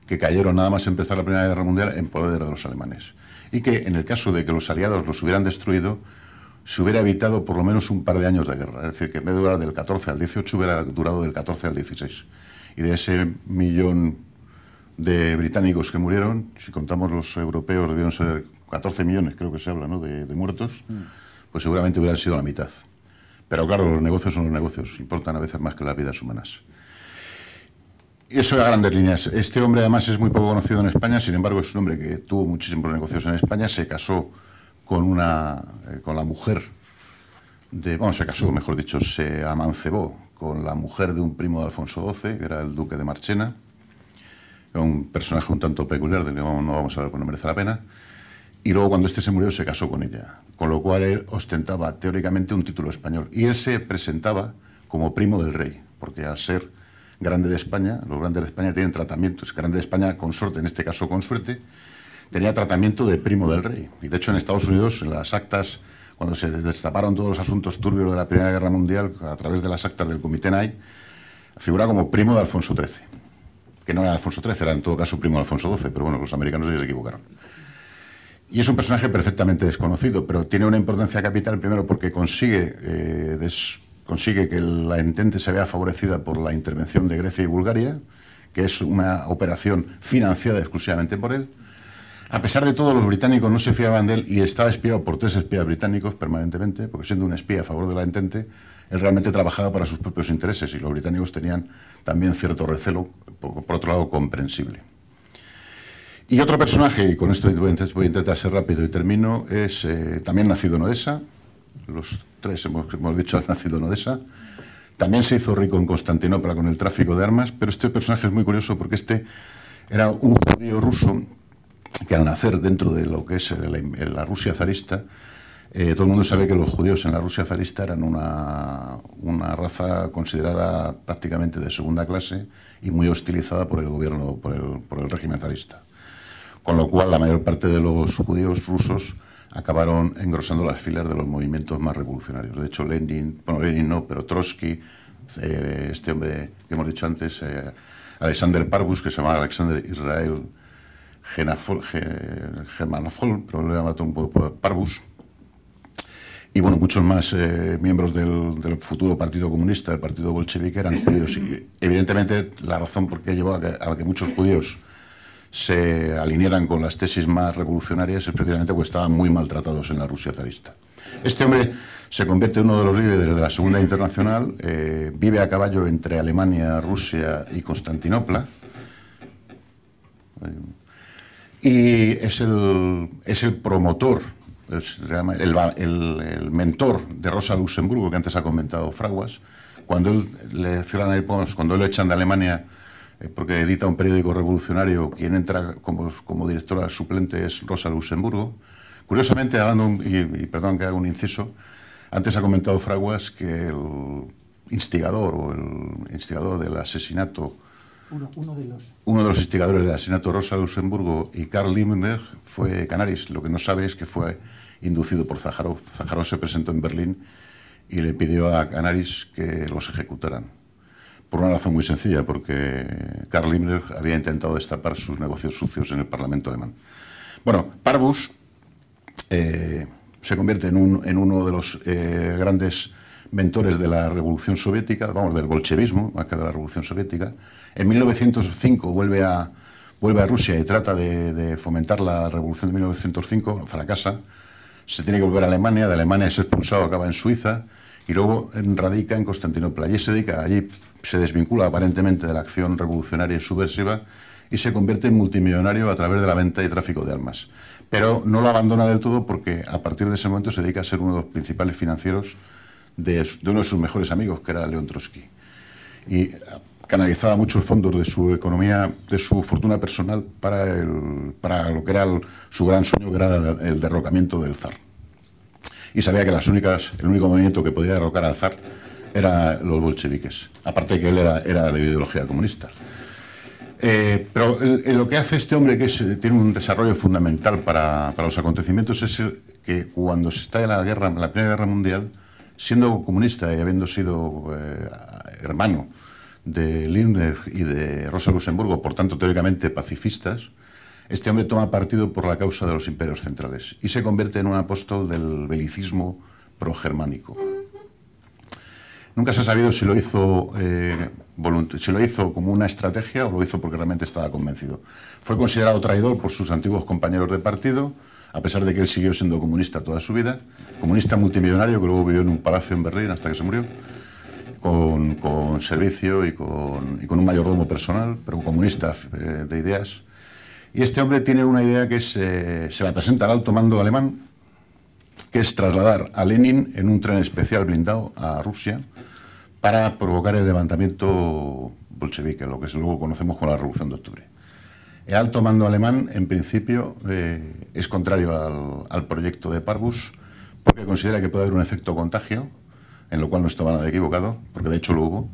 que cayeron nada más empezar la Primera Guerra Mundial en poder de los alemanes. Y que en el caso de que los aliados los hubieran destruido, se hubiera evitado por lo menos un par de años de guerra. Es decir, que en vez de durar del 14 al 18, hubiera durado del 14 al 16. Y de ese millón de británicos que murieron, si contamos los europeos, debieron ser 14 millones, creo que se habla, ¿no?, de muertos, pues seguramente hubieran sido la mitad. Pero claro, los negocios son los negocios, importan a veces más que las vidas humanas. Y eso a grandes líneas. Este hombre además es muy poco conocido en España, sin embargo es un hombre que tuvo muchísimos negocios en España, se casó con la mujer se casó, mejor dicho, se amancebó con la mujer de un primo de Alfonso XII, que era el duque de Marchena, un personaje un tanto peculiar, del que no vamos a hablar porque no merece la pena, y luego cuando este se murió se casó con ella, con lo cual él ostentaba teóricamente un título español, y él se presentaba como primo del rey, porque al ser grande de España, los grandes de España tienen tratamientos, grande de España consorte, en este caso consuerte, tenía tratamiento de primo del rey, y de hecho en Estados Unidos, en las actas, cuando se destaparon todos los asuntos turbios de la Primera Guerra Mundial, a través de las actas del Comité Nye, figura como primo de Alfonso XIII, que no era Alfonso XIII, era en todo caso primo de Alfonso XII, pero bueno, los americanos ya se equivocaron. Y es un personaje perfectamente desconocido, pero tiene una importancia capital, primero porque consigue que la Entente se vea favorecida por la intervención de Grecia y Bulgaria, que es una operación financiada exclusivamente por él. A pesar de todo, los británicos no se fiaban de él y estaba espiado por 3 espías británicos permanentemente, porque siendo un espía a favor de la Entente, él realmente trabajaba para sus propios intereses y los británicos tenían también cierto recelo, por otro lado, comprensible. Y otro personaje, y con esto voy a intentar ser rápido y termino, es también nacido en Odessa. Los 3 hemos dicho han nacido en Odessa. También se hizo rico en Constantinopla con el tráfico de armas, pero este personaje es muy curioso porque este era un judío ruso que al nacer dentro de lo que es la Rusia zarista, todo el mundo sabe que los judíos en la Rusia zarista eran una raza considerada prácticamente de segunda clase y muy hostilizada por el gobierno, por el régimen zarista. Con lo cual la mayor parte de los judíos rusos acabaron engrosando las filas de los movimientos más revolucionarios. De hecho, Lenin no, pero Trotsky, este hombre que hemos dicho antes, Alexander Parvus, que se llamaba Alexander Israel Germanofol, pero lo llama un poco Parvus, y bueno, muchos más miembros del futuro Partido Comunista, del Partido Bolchevique, eran judíos. Y evidentemente la razón por qué llevó a que muchos judíos se alinearan con las tesis más revolucionarias es precisamente porque estaban muy maltratados en la Rusia zarista. Este hombre se convierte en uno de los líderes de la Segunda Internacional, vive a caballo entre Alemania, Rusia y Constantinopla, y es el promotor, el mentor de Rosa Luxemburgo, que antes ha comentado Fraguas. Cuando él cuando lo echan de Alemania porque edita un periódico revolucionario, quien entra como directora suplente es Rosa Luxemburgo. Curiosamente, hablando, y perdón que haga un inciso, antes ha comentado Fraguas que el instigador del asesinato, uno de los instigadores del asesinato de Rosa Luxemburgo y Karl Liebknecht fue Canaris. Lo que no sabe es que fue inducido por Sájarov. Sájarov se presentó en Berlín y le pidió a Canaris que los ejecutaran. Por una razón muy sencilla, porque Karl Liebknecht había intentado destapar sus negocios sucios en el Parlamento alemán. Bueno, Parvus se convierte en uno de los grandes mentores de la Revolución Soviética, del bolchevismo, más que de la Revolución Soviética. En 1905 vuelve a Rusia y trata de fomentar la Revolución de 1905, fracasa, se tiene que volver a Alemania, de Alemania es expulsado, acaba en Suiza, y luego radica en Constantinopla. Allí se desvincula aparentemente de la acción revolucionaria y subversiva y se convierte en multimillonario a través de la venta y tráfico de armas. Pero no lo abandona del todo porque a partir de ese momento se dedica a ser uno de los principales financieros de uno de sus mejores amigos, que era León Trotsky. Y canalizaba muchos fondos de su economía, de su fortuna personal, para lo que era su gran sueño, que era el derrocamiento del zar. Y sabía que el único movimiento que podía derrocar al zar era los bolcheviques, aparte de que él era de ideología comunista. Pero lo que hace este hombre, que tiene un desarrollo fundamental para los acontecimientos, es que cuando se está en la Primera Guerra Mundial, siendo comunista y habiendo sido hermano de Liebknecht y de Rosa Luxemburgo, por tanto teóricamente pacifistas, este hombre toma partido por la causa de los imperios centrales y se convierte en un apóstol del belicismo progermánico. Nunca se ha sabido si lo hizo como una estrategia o lo hizo porque realmente estaba convencido. Fue considerado traidor por sus antiguos compañeros de partido, a pesar de que él siguió siendo comunista toda su vida, comunista multimillonario que luego vivió en un palacio en Berlín hasta que se murió, con servicio y con un mayordomo personal, pero comunista de ideas. Y este hombre tiene una idea que se la presenta al alto mando alemán, que es trasladar a Lenin en un tren especial blindado a Rusia para provocar el levantamiento bolchevique, lo que luego conocemos como la Revolución de Octubre. El alto mando alemán, en principio, es contrario al proyecto de Parbus, porque considera que puede haber un efecto contagio, en lo cual no estaba nada equivocado, porque de hecho lo hubo,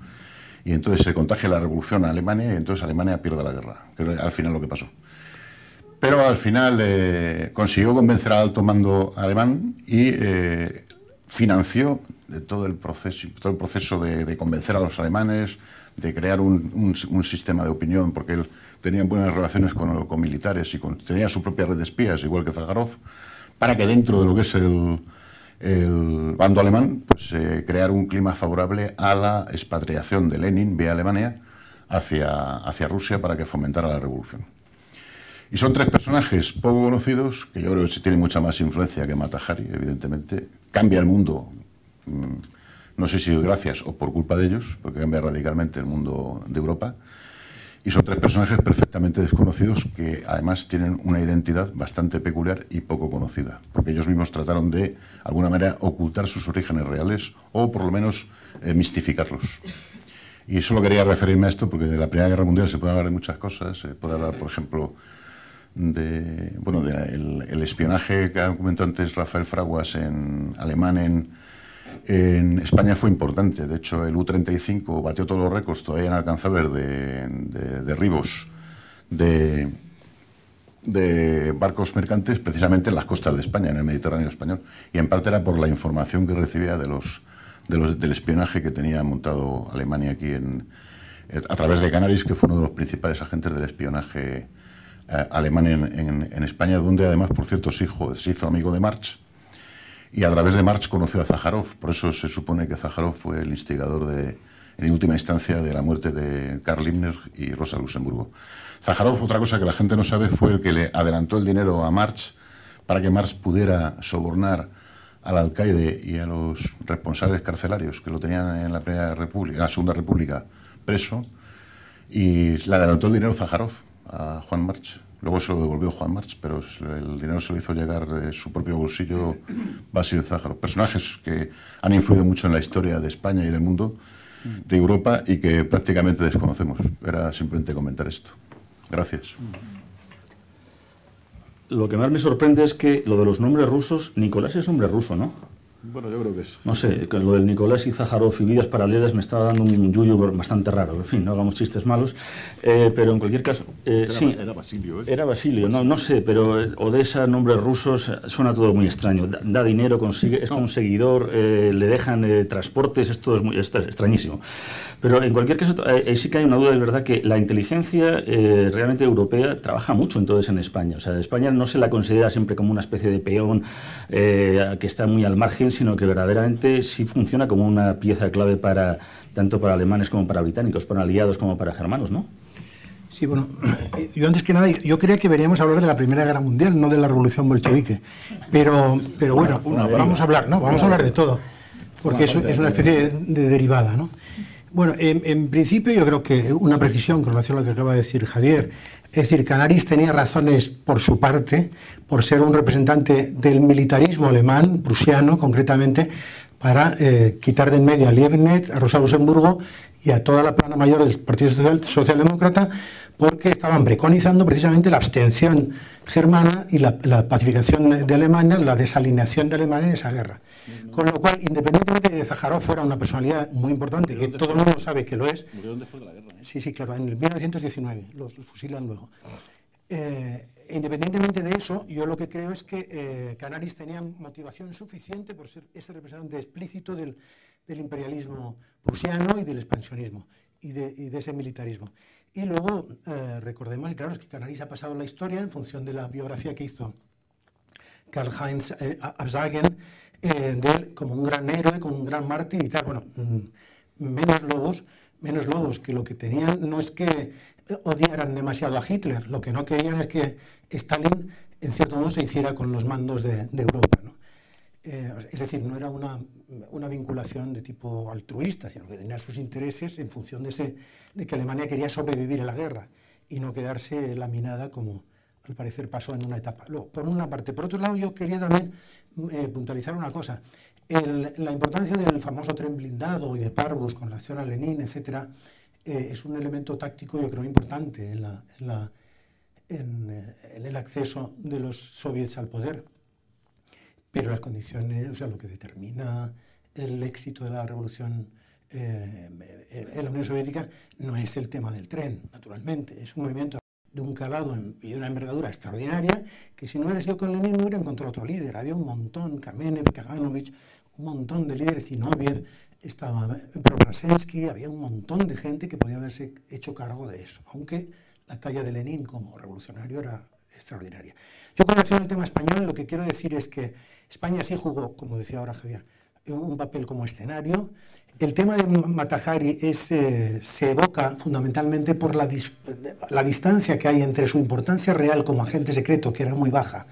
y entonces se contagia la revolución a Alemania y entonces Alemania pierde la guerra, que es al final lo que pasó. Pero al final consiguió convencer al alto mando alemán y financió todo el proceso de convencer a los alemanes, de crear un sistema de opinión, porque él tenía buenas relaciones con militares y tenía su propia red de espías, igual que Zaharov, para que dentro de lo que es el bando alemán, pues crear un clima favorable a la expatriación de Lenin vía Alemania hacia Rusia para que fomentara la revolución. Y son tres personajes poco conocidos, que yo creo que tienen mucha más influencia que Mata Hari, evidentemente. Cambia el mundo, no sé si gracias o por culpa de ellos, porque cambia radicalmente el mundo de Europa. Y son tres personajes perfectamente desconocidos que además tienen una identidad bastante peculiar y poco conocida, porque ellos mismos trataron de alguna manera ocultar sus orígenes reales o por lo menos mistificarlos. Y solo quería referirme a esto porque de la Primera Guerra Mundial se puede hablar de muchas cosas. Se puede hablar, por ejemplo, el espionaje que ha comentado antes Rafael Fraguas alemán en España fue importante. De hecho, el U-35 batió todos los récords todavía inalcanzables de derribos de barcos mercantes precisamente en las costas de España, en el Mediterráneo español. Y en parte era por la información que recibía del espionaje que tenía montado Alemania aquí a través de Canaris, que fue uno de los principales agentes del espionaje alemán en España, donde además, por cierto, se hizo amigo de Marx, y a través de Marx conoció a Zaharov. Por eso se supone que Zaharov fue el instigador en última instancia de la muerte de Karl Liebknecht y Rosa Luxemburgo. Zaharov, otra cosa que la gente no sabe, fue el que le adelantó el dinero a Marx para que Marx pudiera sobornar al alcaide y a los responsables carcelarios que lo tenían en la Segunda República preso, y le adelantó el dinero Zaharov a Juan March. Luego se lo devolvió Juan March, pero el dinero se lo hizo llegar de su propio bolsillo Basil Zaharov. Personajes que han influido mucho en la historia de España y del mundo, de Europa, y que prácticamente desconocemos. Era simplemente comentar esto. Gracias. Lo que más me sorprende es que lo de los nombres rusos, Nicolás es nombre ruso, ¿no? Bueno, yo creo que es. No sé, lo del Nicolás y Zaharov y vidas paralelas me está dando un yuyu bastante raro. En fin, no hagamos chistes malos, pero en cualquier caso... sí, era Basilio, ¿eh? Era Basilio, no sé, pero Odessa, nombres rusos, suena todo muy extraño. Da dinero, es conseguidor, le dejan transportes, esto es muy extrañísimo. Pero en cualquier caso, ahí sí que hay una duda, es verdad que la inteligencia realmente europea trabaja mucho entonces en España. O sea, España no se la considera siempre como una especie de peón que está muy al margen, sino que verdaderamente sí funciona como una pieza clave tanto para alemanes como para británicos, para aliados como para germanos, ¿no? Sí, bueno, yo antes que nada, yo creía que veníamos a hablar de la Primera Guerra Mundial, no de la Revolución Bolchevique. Pero bueno, vamos a hablar, ¿no? Vamos a hablar de todo, porque es una especie de derivada, ¿no? Bueno, en principio yo creo que una precisión con relación a lo que acaba de decir Javier, es decir, Canaris tenía razones por su parte, por ser un representante del militarismo alemán, prusiano concretamente, para quitar de en medio a Liebknecht, a Rosa Luxemburgo y a toda la plana mayor del Partido Socialdemócrata, porque estaban preconizando precisamente la abstención germana y la pacificación de Alemania, la desalineación de Alemania en esa guerra. Con lo cual, independientemente de que Sájarov fuera una personalidad muy importante, que todo el mundo sabe que lo es. Murieron después de la guerra, ¿eh? Sí, sí, claro, en el 1919, los fusilan luego. Independientemente de eso, yo lo que creo es que Canaris tenía motivación suficiente por ser ese representante explícito del imperialismo prusiano y del expansionismo y de ese militarismo. Y luego, recordemos, y claro, es que Canaris ha pasado la historia en función de la biografía que hizo Karl-Heinz Absagen, de él como un gran héroe, como un gran mártir y tal. Bueno, menos lobos, que lo que tenían no es que odiaran demasiado a Hitler, lo que no querían es que Stalin, en cierto modo, se hiciera con los mandos de Europa, ¿no? Es decir, no era una vinculación de tipo altruista, sino que tenía sus intereses en función de que Alemania quería sobrevivir a la guerra y no quedarse laminada como al parecer pasó en una etapa. Luego, por una parte. Por otro lado, yo quería también puntualizar una cosa. La importancia del famoso tren blindado y de Parvus con relación a Lenin, etcétera, es un elemento táctico, yo creo, importante en el acceso de los soviets al poder. Pero las condiciones, o sea, lo que determina el éxito de la revolución en la Unión Soviética no es el tema del tren, naturalmente. Es un movimiento de un calado y de una envergadura extraordinaria, que si no hubiera sido con Lenin no hubiera encontrado otro líder. Había un montón, Kamenev, Kaganovich, un montón de líderes, Zinoviev, estaba Preobrazhensky, había un montón de gente que podía haberse hecho cargo de eso, aunque la talla de Lenin como revolucionario era extraordinaria. Yo con relación al tema español, lo que quiero decir es que España sí jugó, como decía ahora Javier, un papel como escenario. El tema de Mata Hari se evoca fundamentalmente por la distancia que hay entre su importancia real como agente secreto, que era muy baja,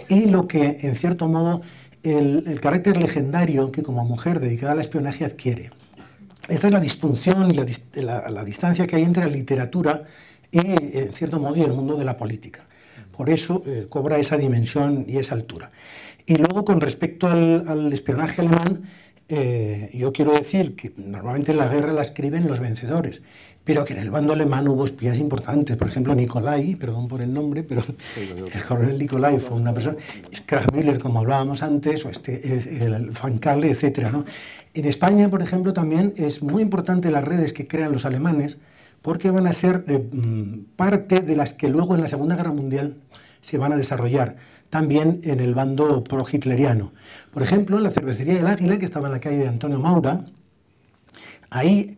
y lo que, en cierto modo, el carácter legendario que como mujer dedicada al espionaje adquiere. Esta es la disfunción y la distancia que hay entre la literatura y, en cierto modo, y el mundo de la política. Por eso cobra esa dimensión y esa altura. Y luego, con respecto al espionaje alemán, yo quiero decir que normalmente la guerra la escriben los vencedores, pero que en el bando alemán hubo espías importantes. Por ejemplo, Nicolai, perdón por el nombre, pero el coronel Nicolai fue una persona, Kragmüller, como hablábamos antes, o el Van Kalle, etc., ¿no? En España, por ejemplo, también es muy importante las redes que crean los alemanes, porque van a ser parte de las que luego en la Segunda Guerra Mundial se van a desarrollar también en el bando pro-hitleriano. Por ejemplo, en la cervecería del Águila, que estaba en la calle de Antonio Maura, ahí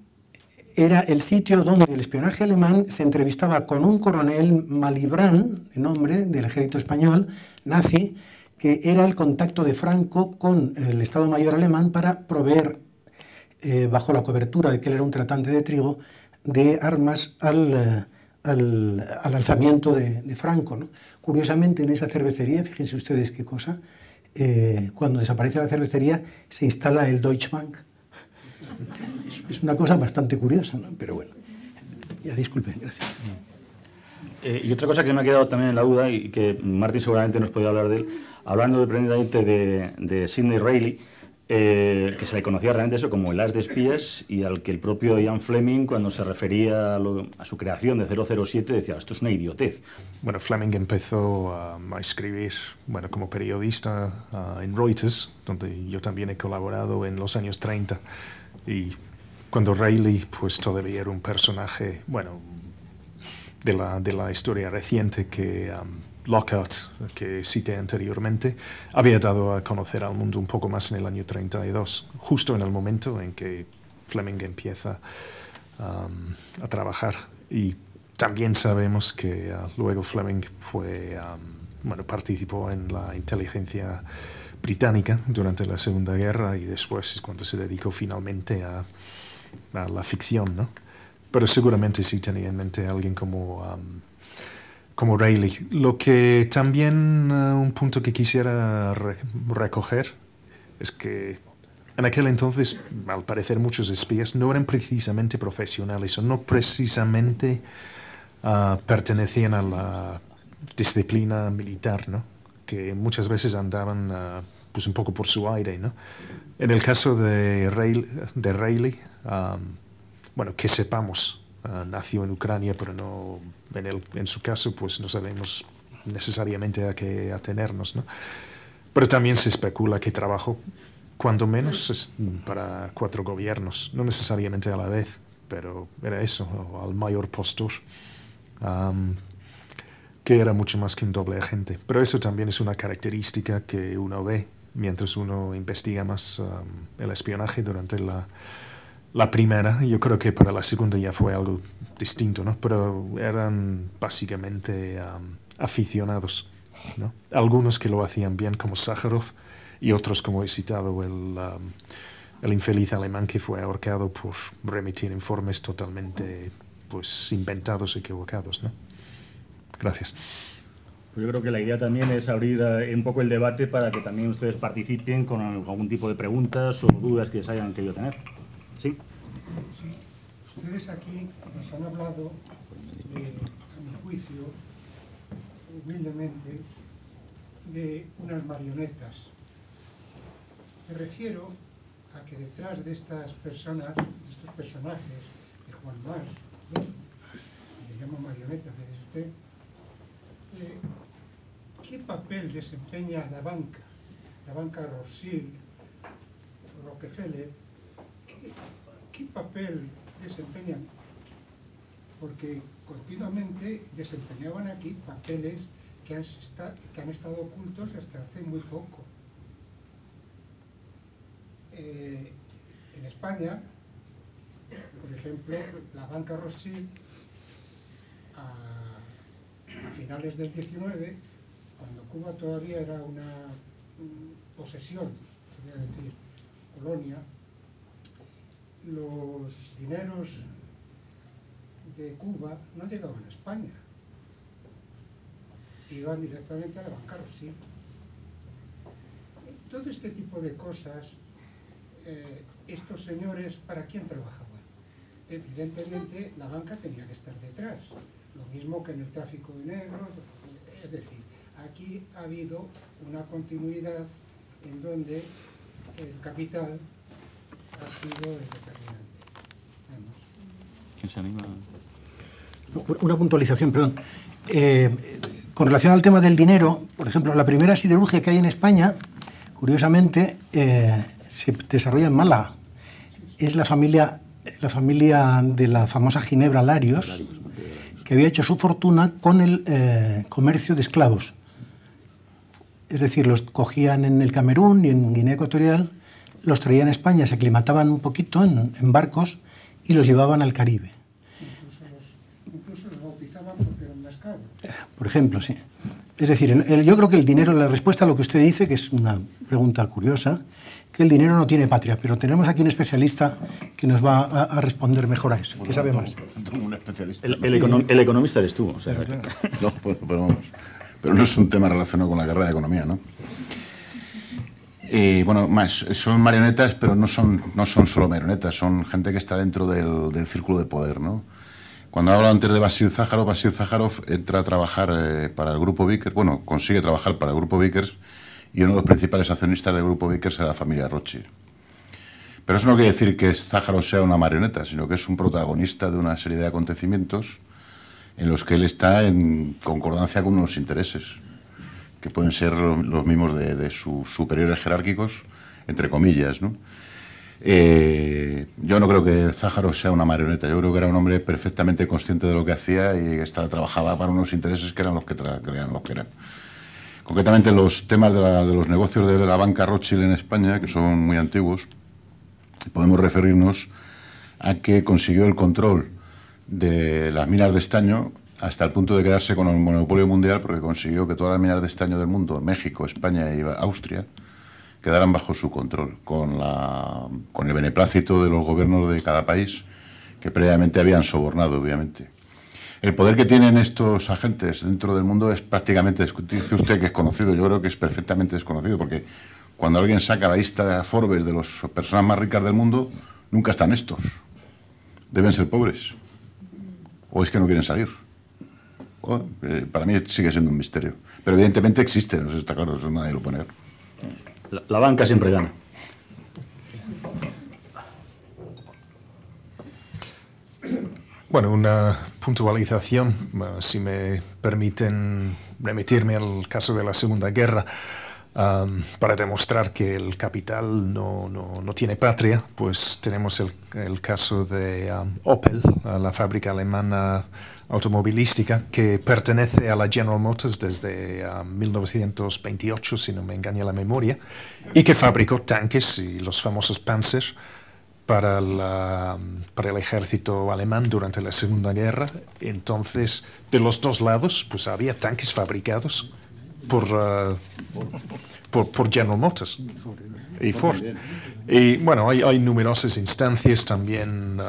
era el sitio donde el espionaje alemán se entrevistaba con un coronel Malibran, de nombre, del ejército español, nazi, que era el contacto de Franco con el Estado Mayor alemán para proveer, bajo la cobertura de que él era un tratante de trigo, de armas al alzamiento de Franco, ¿no? Curiosamente, en esa cervecería, fíjense ustedes qué cosa, cuando desaparece la cervecería se instala el Deutsche Bank. Es una cosa bastante curiosa, ¿no? Pero bueno, ya disculpen, gracias. Y otra cosa que me ha quedado también en la duda, y que Martín seguramente nos podía hablar de él, hablando precisamente de Sidney Reilly, que se le conocía realmente eso como el as de espías, y al que el propio Ian Fleming, cuando se refería a su creación de 007, decía, esto es una idiotez. Bueno, Fleming empezó a escribir, bueno, como periodista en Reuters, donde yo también he colaborado en los años 30, y cuando Reilly pues todavía era un personaje, bueno, de la historia reciente que Lockhart, que cité anteriormente, había dado a conocer al mundo un poco más en el año 32, justo en el momento en que Fleming empieza a trabajar. Y también sabemos que luego Fleming participó en la inteligencia británica durante la Segunda Guerra, y después es cuando se dedicó finalmente a la ficción, ¿no? Pero seguramente sí tenía en mente a alguien como Reilly. Lo que también, un punto que quisiera recoger, es que en aquel entonces, al parecer, muchos espías no eran precisamente profesionales, o no precisamente pertenecían a la disciplina militar, ¿no? Que muchas veces andaban pues un poco por su aire, ¿no? En el caso de Reilly, bueno, que sepamos, nació en Ucrania, pero no, en su caso, pues no sabemos necesariamente a qué atenernos, ¿no? Pero también se especula que trabajó, cuando menos, para 4 gobiernos, no necesariamente a la vez, pero era eso, o al mayor postor, que era mucho más que un doble agente. Pero eso también es una característica que uno ve mientras uno investiga más el espionaje durante la primera. Yo creo que para la segunda ya fue algo distinto, ¿no? Pero eran básicamente aficionados, ¿no? Algunos que lo hacían bien, como Sájarov, y otros, como he citado, el infeliz alemán que fue ahorcado por remitir informes totalmente, pues, inventados, equivocados, ¿no? Gracias. Pues yo creo que la idea también es abrir un poco el debate para que también ustedes participen con algún tipo de preguntas o dudas que se hayan querido tener. ¿Sí? Sí. Ustedes aquí nos han hablado, a mi juicio, humildemente, de unas marionetas. Me refiero a que detrás de estas personas, de estos personajes, de Juan Mas, incluso, le llaman marionetas, ¿ves usted? ¿Qué papel desempeña la banca Rothschild, Rockefeller? ¿Qué papel desempeñan? Porque continuamente desempeñaban aquí papeles que han estado ocultos hasta hace muy poco. En España, por ejemplo, la banca Rothschild, a finales del 19, cuando Cuba todavía era una posesión, podría decir, colonia, los dineros de Cuba no llegaban a España, iban directamente a la banca Rothschild. Todo este tipo de cosas, estos señores, ¿para quién trabajaban? Evidentemente la banca tenía que estar detrás, lo mismo que en el tráfico de negros. Es decir, aquí ha habido una continuidad en donde el capital ha sido el determinante. ¿Quién se anima? Una puntualización, perdón. Con relación al tema del dinero, por ejemplo, la primera siderurgia que hay en España, curiosamente, se desarrolla en Málaga. Es la familia de la famosa Ginebra Larios, que había hecho su fortuna con el comercio de esclavos. Es decir, los cogían en el Camerún y en Guinea Ecuatorial, los traían a España, se aclimataban un poquito en barcos y los llevaban al Caribe. Incluso los bautizaban porque eran pescados. Por ejemplo, sí. Es decir, yo creo que el dinero, la respuesta a lo que usted dice, que es una pregunta curiosa, que el dinero no tiene patria, pero tenemos aquí un especialista que nos va a responder mejor a eso, que sabe más. Un especialista. El economista eres tú. O sea, No, pero vamos. Pero no es un tema relacionado con la carrera de economía, ¿no? Bueno, más, son marionetas, pero no son solo marionetas, son gente que está dentro del círculo de poder, ¿no? Cuando hablo antes de Basil Zaharov entra a trabajar para el Grupo Vickers, bueno, consigue trabajar para el Grupo Vickers, y uno de los principales accionistas del Grupo Vickers era la familia Rothschild. Pero eso no quiere decir que Zaharov sea una marioneta, sino que es un protagonista de una serie de acontecimientos en los que él está en concordancia con unos intereses, que pueden ser los mismos de sus superiores jerárquicos, entre comillas, ¿no? Yo no creo que Zaharov sea una marioneta, yo creo que era un hombre perfectamente consciente de lo que hacía y trabajaba para unos intereses que eran los que eran. Concretamente, los temas de los negocios de la banca Rothschild en España, que son muy antiguos, podemos referirnos a que consiguió el control de las minas de estaño hasta el punto de quedarse con el monopolio mundial, porque consiguió que todas las minas de estaño del mundo, México, España y Austria, quedaran bajo su control, con el beneplácito de los gobiernos de cada país, que previamente habían sobornado, obviamente. El poder que tienen estos agentes dentro del mundo es prácticamente, dice usted que es conocido, yo creo que es perfectamente desconocido, porque cuando alguien saca la lista de Forbes de las personas más ricas del mundo, nunca están estos. Deben ser pobres. O es que no quieren salir. Para mí sigue siendo un misterio. Pero evidentemente existe, no sé, está claro, eso nadie lo puede negar. La banca siempre gana. Bueno, una puntualización, si me permiten remitirme al caso de la Segunda Guerra, para demostrar que el capital no tiene patria, pues tenemos el caso de Opel, la fábrica alemana automovilística, que pertenece a la General Motors desde 1928, si no me engaña la memoria, y que fabricó tanques y los famosos Panzer para el ejército alemán durante la Segunda Guerra. Entonces, de los dos lados, pues había tanques fabricados por General Motors y Ford. Y bueno, hay numerosas instancias también,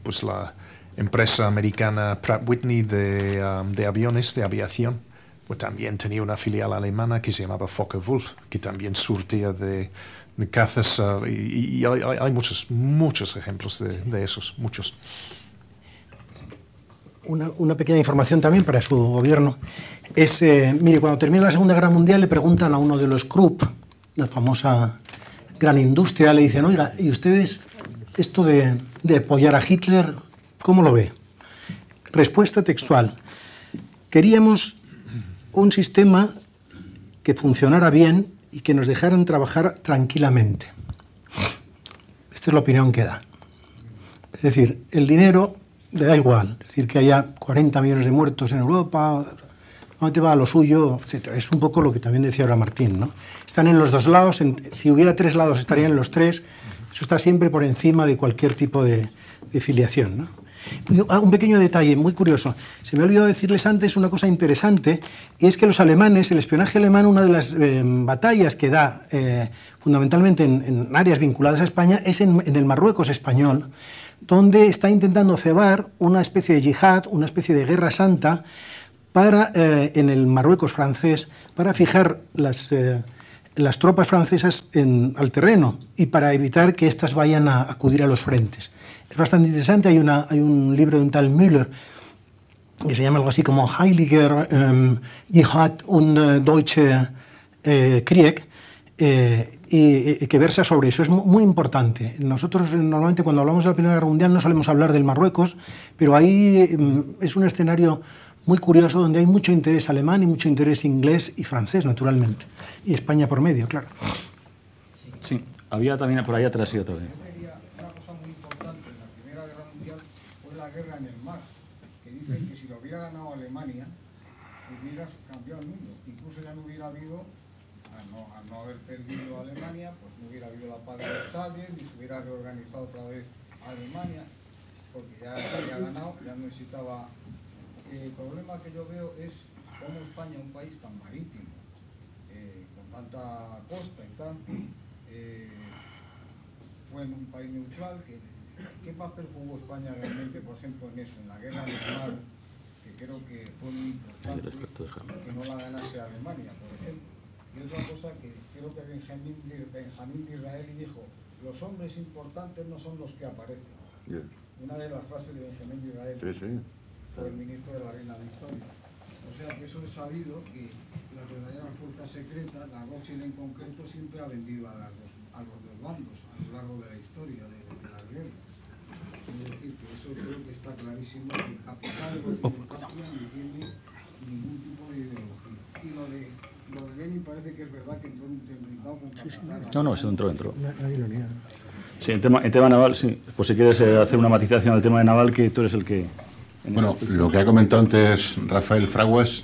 pues la empresa americana Pratt Whitney de aviones, de aviación, pues también tenía una filial alemana que se llamaba Focke-Wulf, que también surtía de cazas, y hay muchos ejemplos de esos, muchos. Una pequeña información también para su gobierno es, mire, cuando termina la Segunda Guerra Mundial le preguntan a uno de los Krupp, la famosa gran industria, le dicen, oiga, ¿y ustedes esto de apoyar a Hitler, cómo lo ve? Respuesta textual: queríamos un sistema que funcionara bien y que nos dejaran trabajar tranquilamente. Esta es la opinión que da. Es decir, el dinero le da igual, es decir, que haya 40 millones de muertos en Europa, no te va a lo suyo, etc. Es un poco lo que también decía ahora Martín, ¿no? Están en los dos lados, si hubiera tres lados estarían en los tres, eso está siempre por encima de cualquier tipo de filiación, ¿no? Un pequeño detalle muy curioso, se me ha olvidado decirles antes una cosa interesante, y es que los alemanes, el espionaje alemán, una de las batallas que da fundamentalmente en áreas vinculadas a España es en el Marruecos español, donde está intentando cebar una especie de yihad, una especie de guerra santa en el Marruecos francés, para fijar las tropas francesas al terreno y para evitar que éstas vayan a acudir a los frentes. Es bastante interesante, hay un libro de un tal Müller que se llama algo así como Heiliger Jihad und Deutsche Krieg, y que versa sobre eso. Es muy importante. Nosotros normalmente cuando hablamos de la Primera Guerra Mundial no solemos hablar del Marruecos, pero ahí es un escenario muy curioso donde hay mucho interés alemán y mucho interés inglés y francés, naturalmente. Y España por medio, claro. Sí, había también por ahí atrás y otra vez. Una cosa muy importante en la Primera Guerra Mundial fue la guerra en el mar, que dicen que si lo hubiera ganado Alemania, hubiera cambiado el mundo. Incluso ya no hubiera habido, al no haber perdido Alemania, pues no hubiera habido la paz de Versalles, ni se hubiera reorganizado otra vez Alemania, porque ya había ganado, ya no necesitaba. El problema que yo veo es cómo España, un país tan marítimo, con tanta costa y tal, fue en un país neutral. ¿Qué papel jugó España realmente, por ejemplo, en eso, en la guerra del mar, que creo que fue muy importante que no la ganase Alemania, por ejemplo? Y otra cosa que creo que Benjamín Disraeli dijo, los hombres importantes no son los que aparecen. Yeah. Una de las frases de Benjamín Disraeli. Sí. Fue el ministro de la Reina Victoria. O sea que eso es sabido, que las verdaderas fuerzas secretas, la Rothschild en concreto, siempre ha vendido a los dos bandos a lo largo de la historia de las guerras. Es decir, que eso creo que está clarísimo, que el capital no tiene patria ni tiene ningún tipo de ideología. Y lo de Lenin parece que es verdad que entró en un blindado con Catalán. No, eso entró. Una ironía. Sí, el tema naval, sí. Pues si quieres hacer una matización al tema de naval, que tú eres el que... Bueno, lo que ha comentado antes Rafael Fraguas,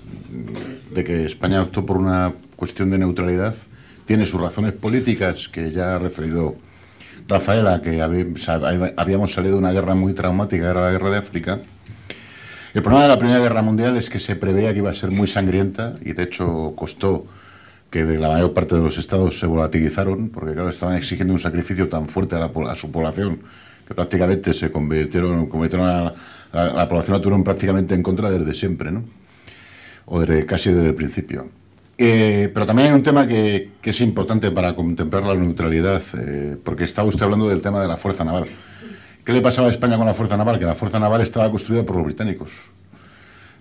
de que España optó por una cuestión de neutralidad, tiene sus razones políticas, que ya ha referido Rafael, a que habíamos salido de una guerra muy traumática, era la guerra de África. El problema de la Primera Guerra Mundial es que se preveía que iba a ser muy sangrienta, y de hecho costó que la mayor parte de los estados se volatilizaron, porque claro, estaban exigiendo un sacrificio tan fuerte a su población, que prácticamente se convirtieron a la población la tuvieron prácticamente en contra desde siempre, ¿no? O casi desde el principio. Pero también hay un tema que es importante para contemplar la neutralidad, porque estaba usted hablando del tema de la fuerza naval. ¿Qué le pasaba a España con la fuerza naval? Que la fuerza naval estaba construida por los británicos.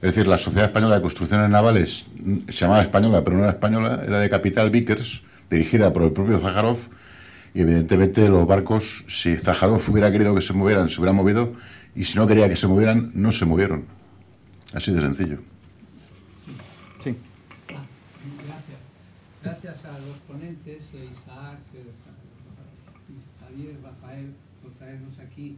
Es decir, la Sociedad Española de Construcciones Navales, se llamaba española, pero no era española, era de capital Vickers, dirigida por el propio Zájarov, y evidentemente los barcos, si Zájarov hubiera querido que se movieran, se hubieran movido, y si no quería que se movieran, no se movieron. Así de sencillo. Sí. Gracias a los ponentes, Isaac, Javier, Rafael, por traernos aquí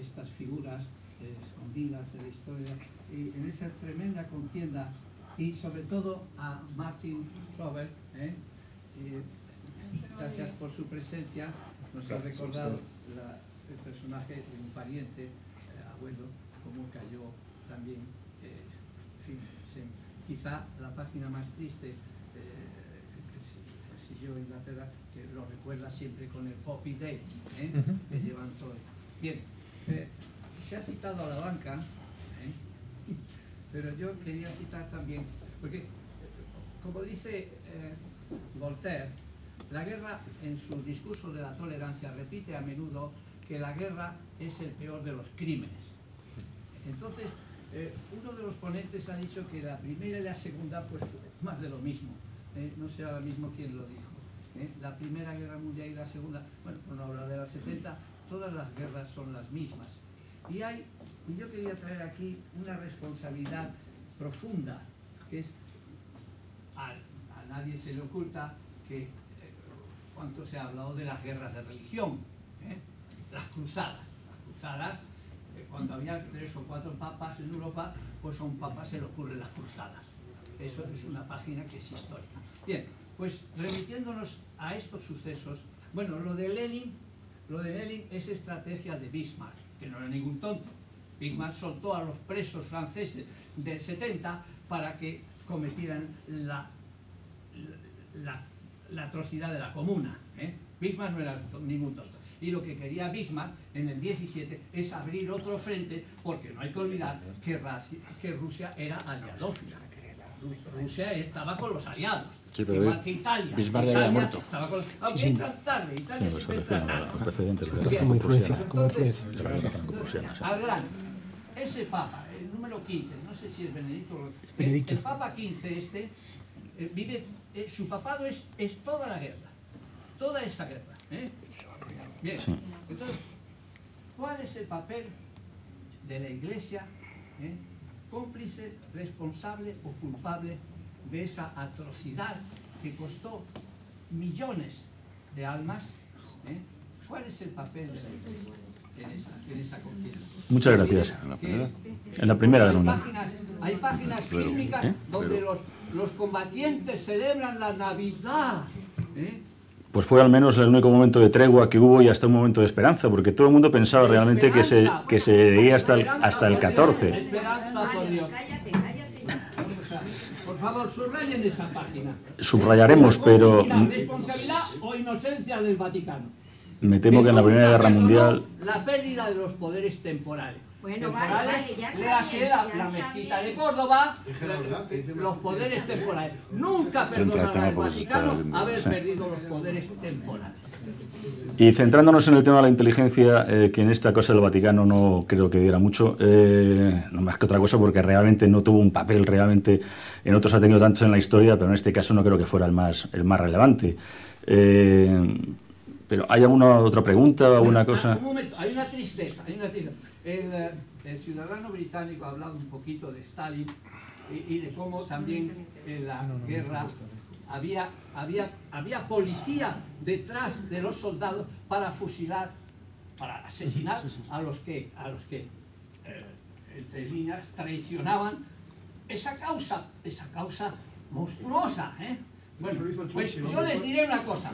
estas figuras escondidas de la historia y en esa tremenda contienda, y sobre todo a Martin Robert, gracias por su presencia, nos ha recordado el personaje de un pariente, abuelo, cómo cayó también, en fin, quizá la página más triste que siguió Inglaterra, que lo recuerda siempre con el Poppy Day, que llevan todo. Bien, se ha citado a la banca, pero yo quería citar también, porque como dice Voltaire, la guerra en su discurso de la tolerancia repite a menudo que la guerra es el peor de los crímenes. Entonces, uno de los ponentes ha dicho que la primera y la segunda, pues más de lo mismo. No sé ahora mismo quién lo dijo. La Primera Guerra Mundial y la Segunda, bueno, cuando habla de las 70, todas las guerras son las mismas. Y yo quería traer aquí una responsabilidad profunda, que es, a nadie se le oculta que cuánto se ha hablado de las guerras de religión, las cruzadas. Las cruzadas, cuando había 3 o 4 papas en Europa, pues a un papa se le ocurren las cruzadas. Eso es una página que es historia. Bien, pues remitiéndonos a estos sucesos, bueno, lo de Lenin es estrategia de Bismarck, que no era ningún tonto. Bismarck soltó a los presos franceses del 70 para que cometieran la atrocidad de la comuna. Bismarck no era ningún tonto. Y lo que quería Bismarck en el 17 es abrir otro frente, porque no hay que olvidar que Rusia era aliadófila. Rusia estaba con los aliados. Sí, pero igual que Italia. Bismarck ya había muerto. Estaba con, aunque entra tarde, Italia siempre entra tarde. Precedentes de Bien, Como influencia. entonces, franco-prusiana. al grano, ese papa, el número 15, no sé si es Benedicto, Benedicto. el papa 15 vive, su papado es toda la guerra, toda esa guerra. Bien, Sí. entonces, ¿cuál es el papel de la Iglesia, cómplice, responsable o culpable de esa atrocidad que costó millones de almas? ¿Cuál es el papel de la Iglesia en esa contienda? Muchas gracias. En la primera Guerra Mundial. Hay páginas fílmicas donde los combatientes celebran la Navidad. Pues fue al menos el único momento de tregua que hubo y hasta un momento de esperanza, porque todo el mundo pensaba realmente que se veía hasta el 14. Esperanza, por Dios. Cállate. Por favor, subrayen esa página. Subrayaremos, pero ¿Responsabilidad o inocencia del Vaticano? me temo que en la Primera Guerra Mundial... La pérdida de los poderes temporales. Bueno, temporales, vale, ya está léase bien, la ya está mezquita bien. de Córdoba, los poderes temporales. Nunca perdonará el Vaticano haber perdido los poderes temporales. Y centrándonos en el tema de la inteligencia, que en esta cosa del Vaticano no creo que diera mucho, no más que otra cosa porque realmente no tuvo un papel, realmente en otros ha tenido tantos en la historia, pero en este caso no creo que fuera el más relevante. Pero ¿hay alguna otra pregunta o alguna cosa? Un momento, hay una tristeza. El ciudadano británico ha hablado un poquito de Stalin y de cómo también en la guerra había policía detrás de los soldados para fusilar, para asesinar a los que entre líneas traicionaban esa causa monstruosa. Bueno, pues yo les diré una cosa.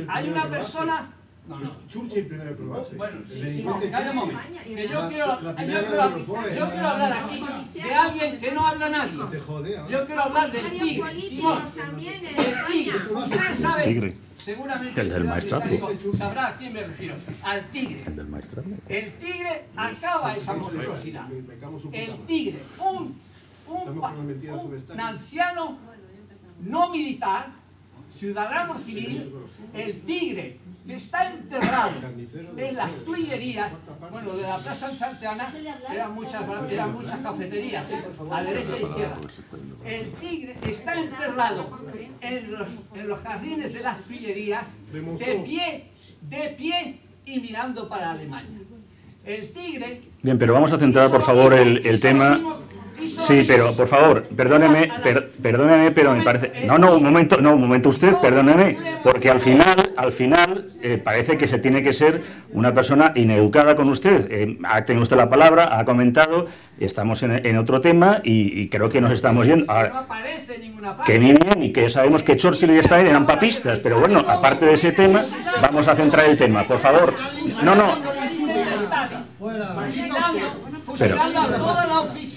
Hay una persona... Churchill primero que lo hace. Bueno, sí, calla un momento. Que yo quiero hablar aquí de alguien que no habla nadie. Yo quiero hablar del tigre. Simón, el tigre. Usted sabe, seguramente El del maestrazgo. sabrá a quién me refiero. Al tigre. El del maestrazgo. El tigre acaba esa monstruosidad. El tigre, un anciano no militar, ciudadano civil, el tigre, que está enterrado en las Tuillerías. Bueno, de la Plaza Santa Ana eran muchas cafeterías, a derecha e izquierda. El tigre está enterrado en los jardines de las Tuillerías, de pie y mirando para Alemania. El tigre Bien, pero vamos a centrar, por favor, el tema... Sí, pero, por favor, perdóneme, pero me parece... No, un momento usted, perdóneme, porque al final parece que se tiene que ser una persona ineducada con usted. Ha tenido usted la palabra, ha comentado, estamos en otro tema y creo que nos estamos yendo... No aparece en ninguna parte. Que bien, y que sabemos que Churchill y Stalin eran papistas, pero bueno, aparte de ese tema, vamos a centrar el tema, por favor.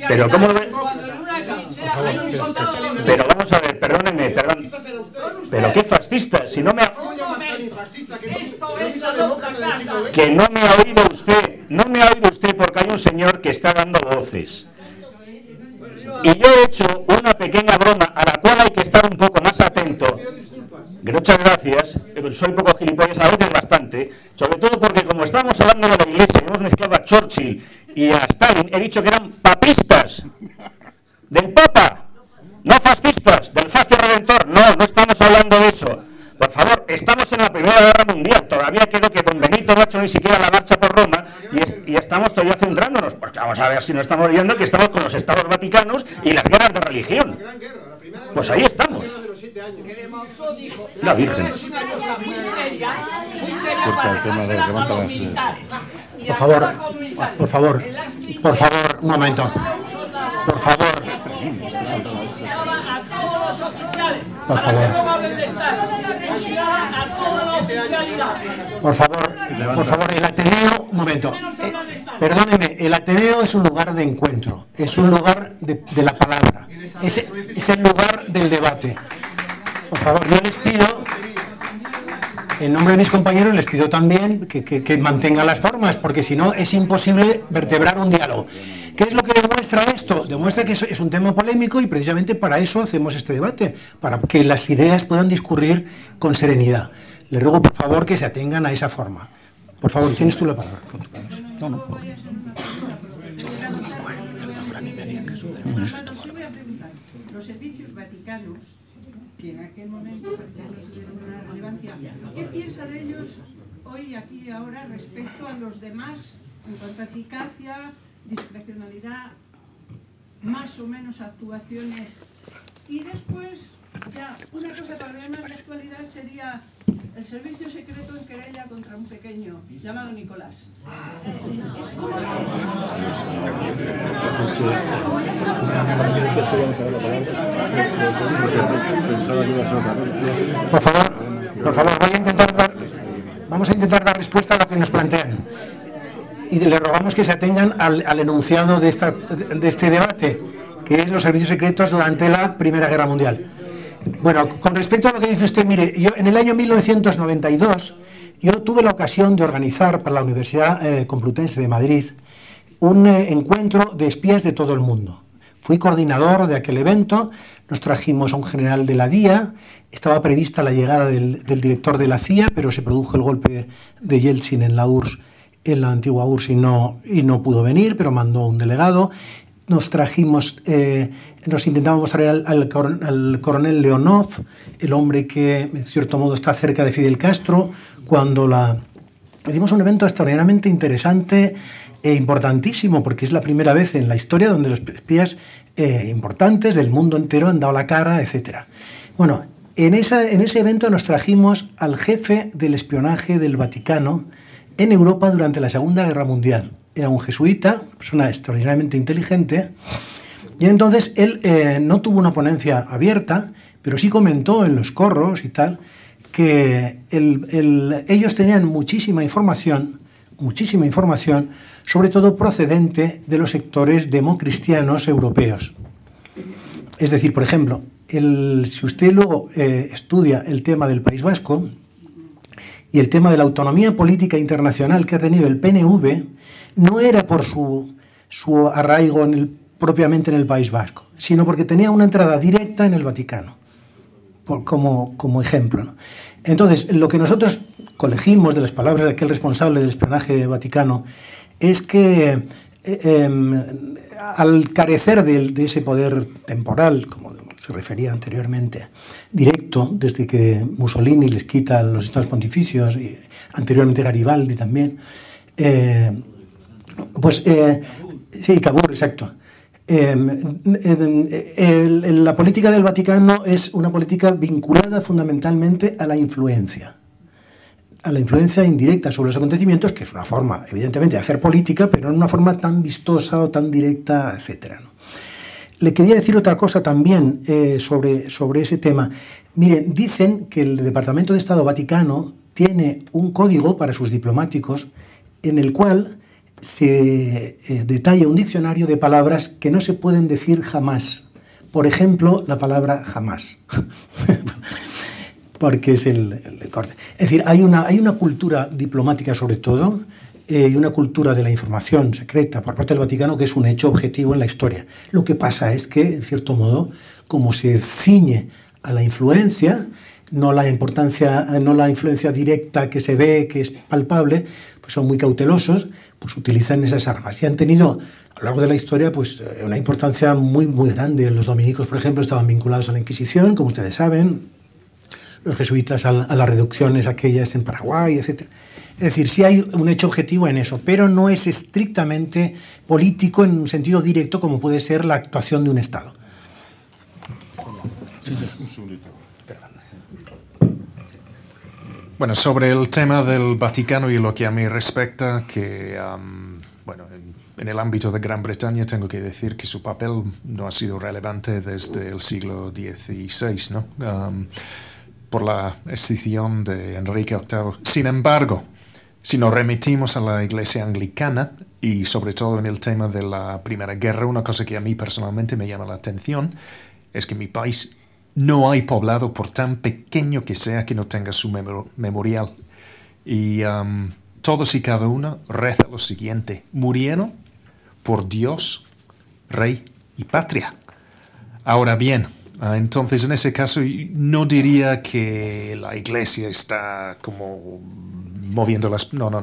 Pero ¿cómo lo ve? Pero vamos a ver, perdónenme, pero qué fascista, si no me ha... Que no me ha oído usted porque hay un señor que está dando voces. Y yo he hecho una pequeña broma a la cual hay que estar un poco más atento. Muchas gracias, soy un poco gilipollas, a veces bastante, sobre todo porque como estamos hablando de la Iglesia y hemos mezclado a Churchill y a Stalin, he dicho que eran papistas, del Papa, no fascistas, del fascio redentor, no estamos hablando de eso. Por favor, estamos en la Primera Guerra Mundial, todavía creo que don Benito no ha hecho ni siquiera la marcha por Roma y estamos todavía centrándonos, porque vamos a ver si no estamos viendo que estamos con los estados vaticanos y las guerras de religión. Pues ahí estamos. La Virgen. Por favor, un momento. Por favor. Por favor, el Ateneo, un momento. Perdóneme, el Ateneo es un lugar de encuentro, es un lugar de la palabra, es el lugar del debate. Por favor, yo les pido, en nombre de mis compañeros, les pido también que mantengan las formas, porque si no es imposible vertebrar un diálogo. ¿Qué es lo que demuestra esto? Demuestra que es un tema polémico y precisamente para eso hacemos este debate, para que las ideas puedan discurrir con serenidad. Les ruego, por favor, que se atengan a esa forma. Por favor, tienes tú la palabra. Los servicios vaticanos, que en aquel momento tuvieron una relevancia, ¿qué piensa de ellos hoy, aquí y ahora, respecto a los demás, en cuanto a eficacia, discrecionalidad, más o menos actuaciones? Y después, ya, una cosa todavía más de actualidad sería el servicio secreto en querella contra un pequeño llamado Nicolás. Por favor, vamos a intentar dar respuesta a lo que nos plantean. Y le rogamos que se atengan al enunciado de este debate, que es los servicios secretos durante la Primera Guerra Mundial. Bueno, con respecto a lo que dice usted, mire, yo en el año 1992 yo tuve la ocasión de organizar para la Universidad Complutense de Madrid un encuentro de espías de todo el mundo. Fui coordinador de aquel evento, nos trajimos a un general de la DIA, estaba prevista la llegada del director de la CIA, pero se produjo el golpe de Yeltsin en la URSS, en la antigua URSS, y no pudo venir, pero mandó un delegado. Nos trajimos, nos intentamos traer al coronel Leonov, el hombre que en cierto modo está cerca de Fidel Castro, hicimos un evento extraordinariamente interesante e importantísimo, porque es la primera vez en la historia donde los espías importantes del mundo entero han dado la cara, etc. Bueno, en ese evento nos trajimos al jefe del espionaje del Vaticano en Europa durante la Segunda Guerra Mundial. Era un jesuita, persona extraordinariamente inteligente, y entonces él no tuvo una ponencia abierta, pero sí comentó en los corros y tal, que ellos tenían muchísima información, sobre todo procedente de los sectores democristianos europeos. Es decir, por ejemplo, si usted luego estudia el tema del País Vasco y el tema de la autonomía política internacional que ha tenido el PNV, no era por su arraigo propiamente en el País Vasco, sino porque tenía una entrada directa en el Vaticano, como ejemplo, ¿no? Entonces, lo que nosotros colegimos de las palabras de aquel responsable del espionaje vaticano es que al carecer de ese poder temporal, como se refería anteriormente, directo, desde que Mussolini les quita los estados pontificios, y anteriormente Garibaldi también, Pues sí, Cavour, exacto. La política del Vaticano es una política vinculada fundamentalmente a la influencia indirecta sobre los acontecimientos, que es una forma, evidentemente, de hacer política, pero no una forma tan vistosa o tan directa, etcétera, ¿no? Le quería decir otra cosa también sobre ese tema. Miren, dicen que el Departamento de Estado Vaticano tiene un código para sus diplomáticos en el cual se detalla un diccionario de palabras que no se pueden decir jamás. Por ejemplo, la palabra jamás. Porque es el corte. Es decir, hay una cultura diplomática sobre todo, y una cultura de la información secreta por parte del Vaticano que es un hecho objetivo en la historia. Lo que pasa es que, en cierto modo, como se ciñe a la influencia, no la influencia directa que se ve, que es palpable, pues son muy cautelosos, pues utilizan esas armas. Y han tenido, a lo largo de la historia, pues una importancia muy, muy grande. Los dominicos, por ejemplo, estaban vinculados a la Inquisición, como ustedes saben, los jesuitas a las reducciones aquellas en Paraguay, etc. Es decir, sí hay un hecho objetivo en eso, pero no es estrictamente político en un sentido directo como puede ser la actuación de un Estado. Bueno, sobre el tema del Vaticano y lo que a mí respecta, que bueno, en el ámbito de Gran Bretaña tengo que decir que su papel no ha sido relevante desde el siglo XVI, ¿no? Por la escisión de Enrique VIII. Sin embargo, si nos remitimos a la Iglesia anglicana y sobre todo en el tema de la Primera Guerra, una cosa que a mí personalmente me llama la atención es que en mi país no hay poblado, por tan pequeño que sea, que no tenga su memorial. Y todos y cada uno reza lo siguiente: murieron por Dios, Rey y Patria. Ahora bien, entonces en ese caso no diría que la Iglesia está como moviendo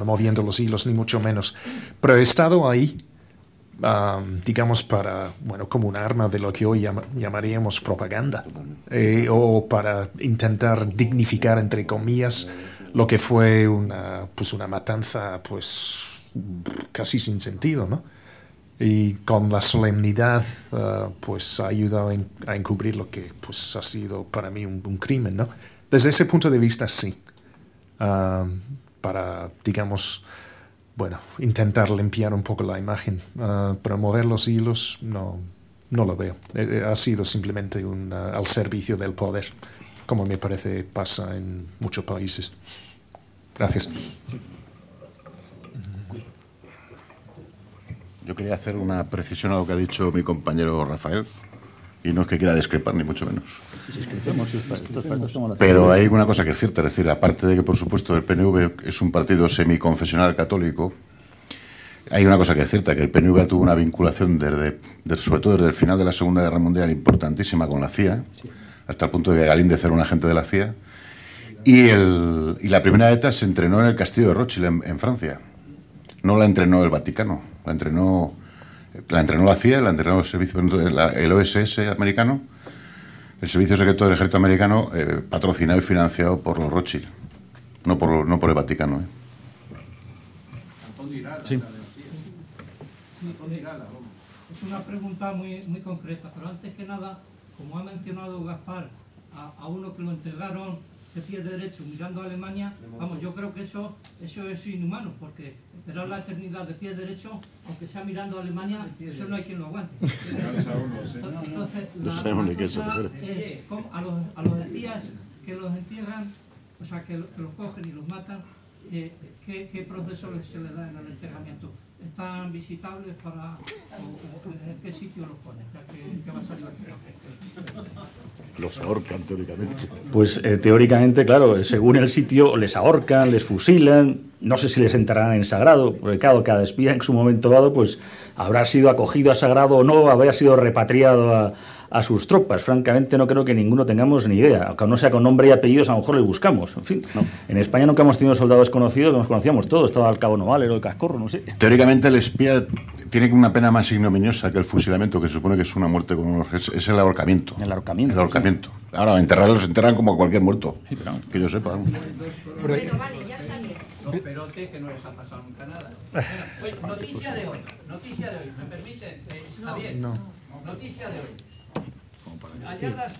moviendo los hilos, ni mucho menos, pero he estado ahí, digamos, para, bueno, como un arma de lo que hoy llamaríamos propaganda, o para intentar dignificar, entre comillas, lo que fue una matanza, pues, casi sin sentido, ¿no? Y con la solemnidad, pues, ha ayudado a encubrir lo que, pues, ha sido para mí un crimen, ¿no? Desde ese punto de vista, sí. Para, digamos, bueno, intentar limpiar un poco la imagen, pero mover los hilos no lo veo. Ha sido simplemente al servicio del poder, como me parece pasa en muchos países. Gracias. Yo quería hacer una precisión a lo que ha dicho mi compañero Rafael, y no es que quiera discrepar, ni mucho menos. Pero hay una cosa que es cierta, es decir, aparte de que, por supuesto, el PNV es un partido semiconfesional católico, hay una cosa que es cierta, que el PNV tuvo una vinculación, sobre todo desde el final de la Segunda Guerra Mundial, importantísima con la CIA, hasta el punto de que Galíndez era un agente de la CIA, y la primera ETA se entrenó en el castillo de Rothschild, en Francia. No la entrenó el Vaticano, la entrenó la CIA, la entrenó el OSS americano, el Servicio Secreto del Ejército Americano, patrocinado y financiado por los Rothschild, no por el Vaticano. Sí. Es una pregunta muy, muy concreta, pero antes que nada, como ha mencionado Gaspar, a uno que lo entregaron de pie derecho mirando a Alemania, vamos, yo creo que eso es inhumano, porque esperar la eternidad de pie derecho, aunque sea mirando a Alemania, eso no hay quien lo aguante. Entonces, no sabemos ni qué se refiere. Es a los espías que los encierran, o sea, que los cogen y los matan, ¿qué proceso se les da en el enterramiento? ¿Están visitables para en qué sitio los ponen? ¿Qué va a salir aquí? Los ahorcan teóricamente. Pues teóricamente, claro, según el sitio les ahorcan, les fusilan, no sé si les enterrarán en sagrado, porque claro, cada espía en su momento dado pues habrá sido acogido a sagrado o no, habrá sido repatriado a sus tropas. Francamente no creo que ninguno tengamos ni idea, aunque no sea con nombre y apellidos, a lo mejor le buscamos. En fin, no. En España nunca hemos tenido soldados conocidos, nos conocíamos todos, estaba el Cabo Noval, el Cascorro, no sé. Teóricamente el espía tiene una pena más ignominiosa que el fusilamiento, que se supone que es una muerte con honor, es el ahorcamiento. El ahorcamiento. El ahorcamiento. Sí. Ahora, enterrarlos enterran como a cualquier muerto, sí, pero que yo sepa. Bueno, vale, ya está bien. los perotes que no les ha pasado nunca nada. Bueno, oye, noticia de hoy, ¿me permiten? Javier, noticia de hoy. Halladas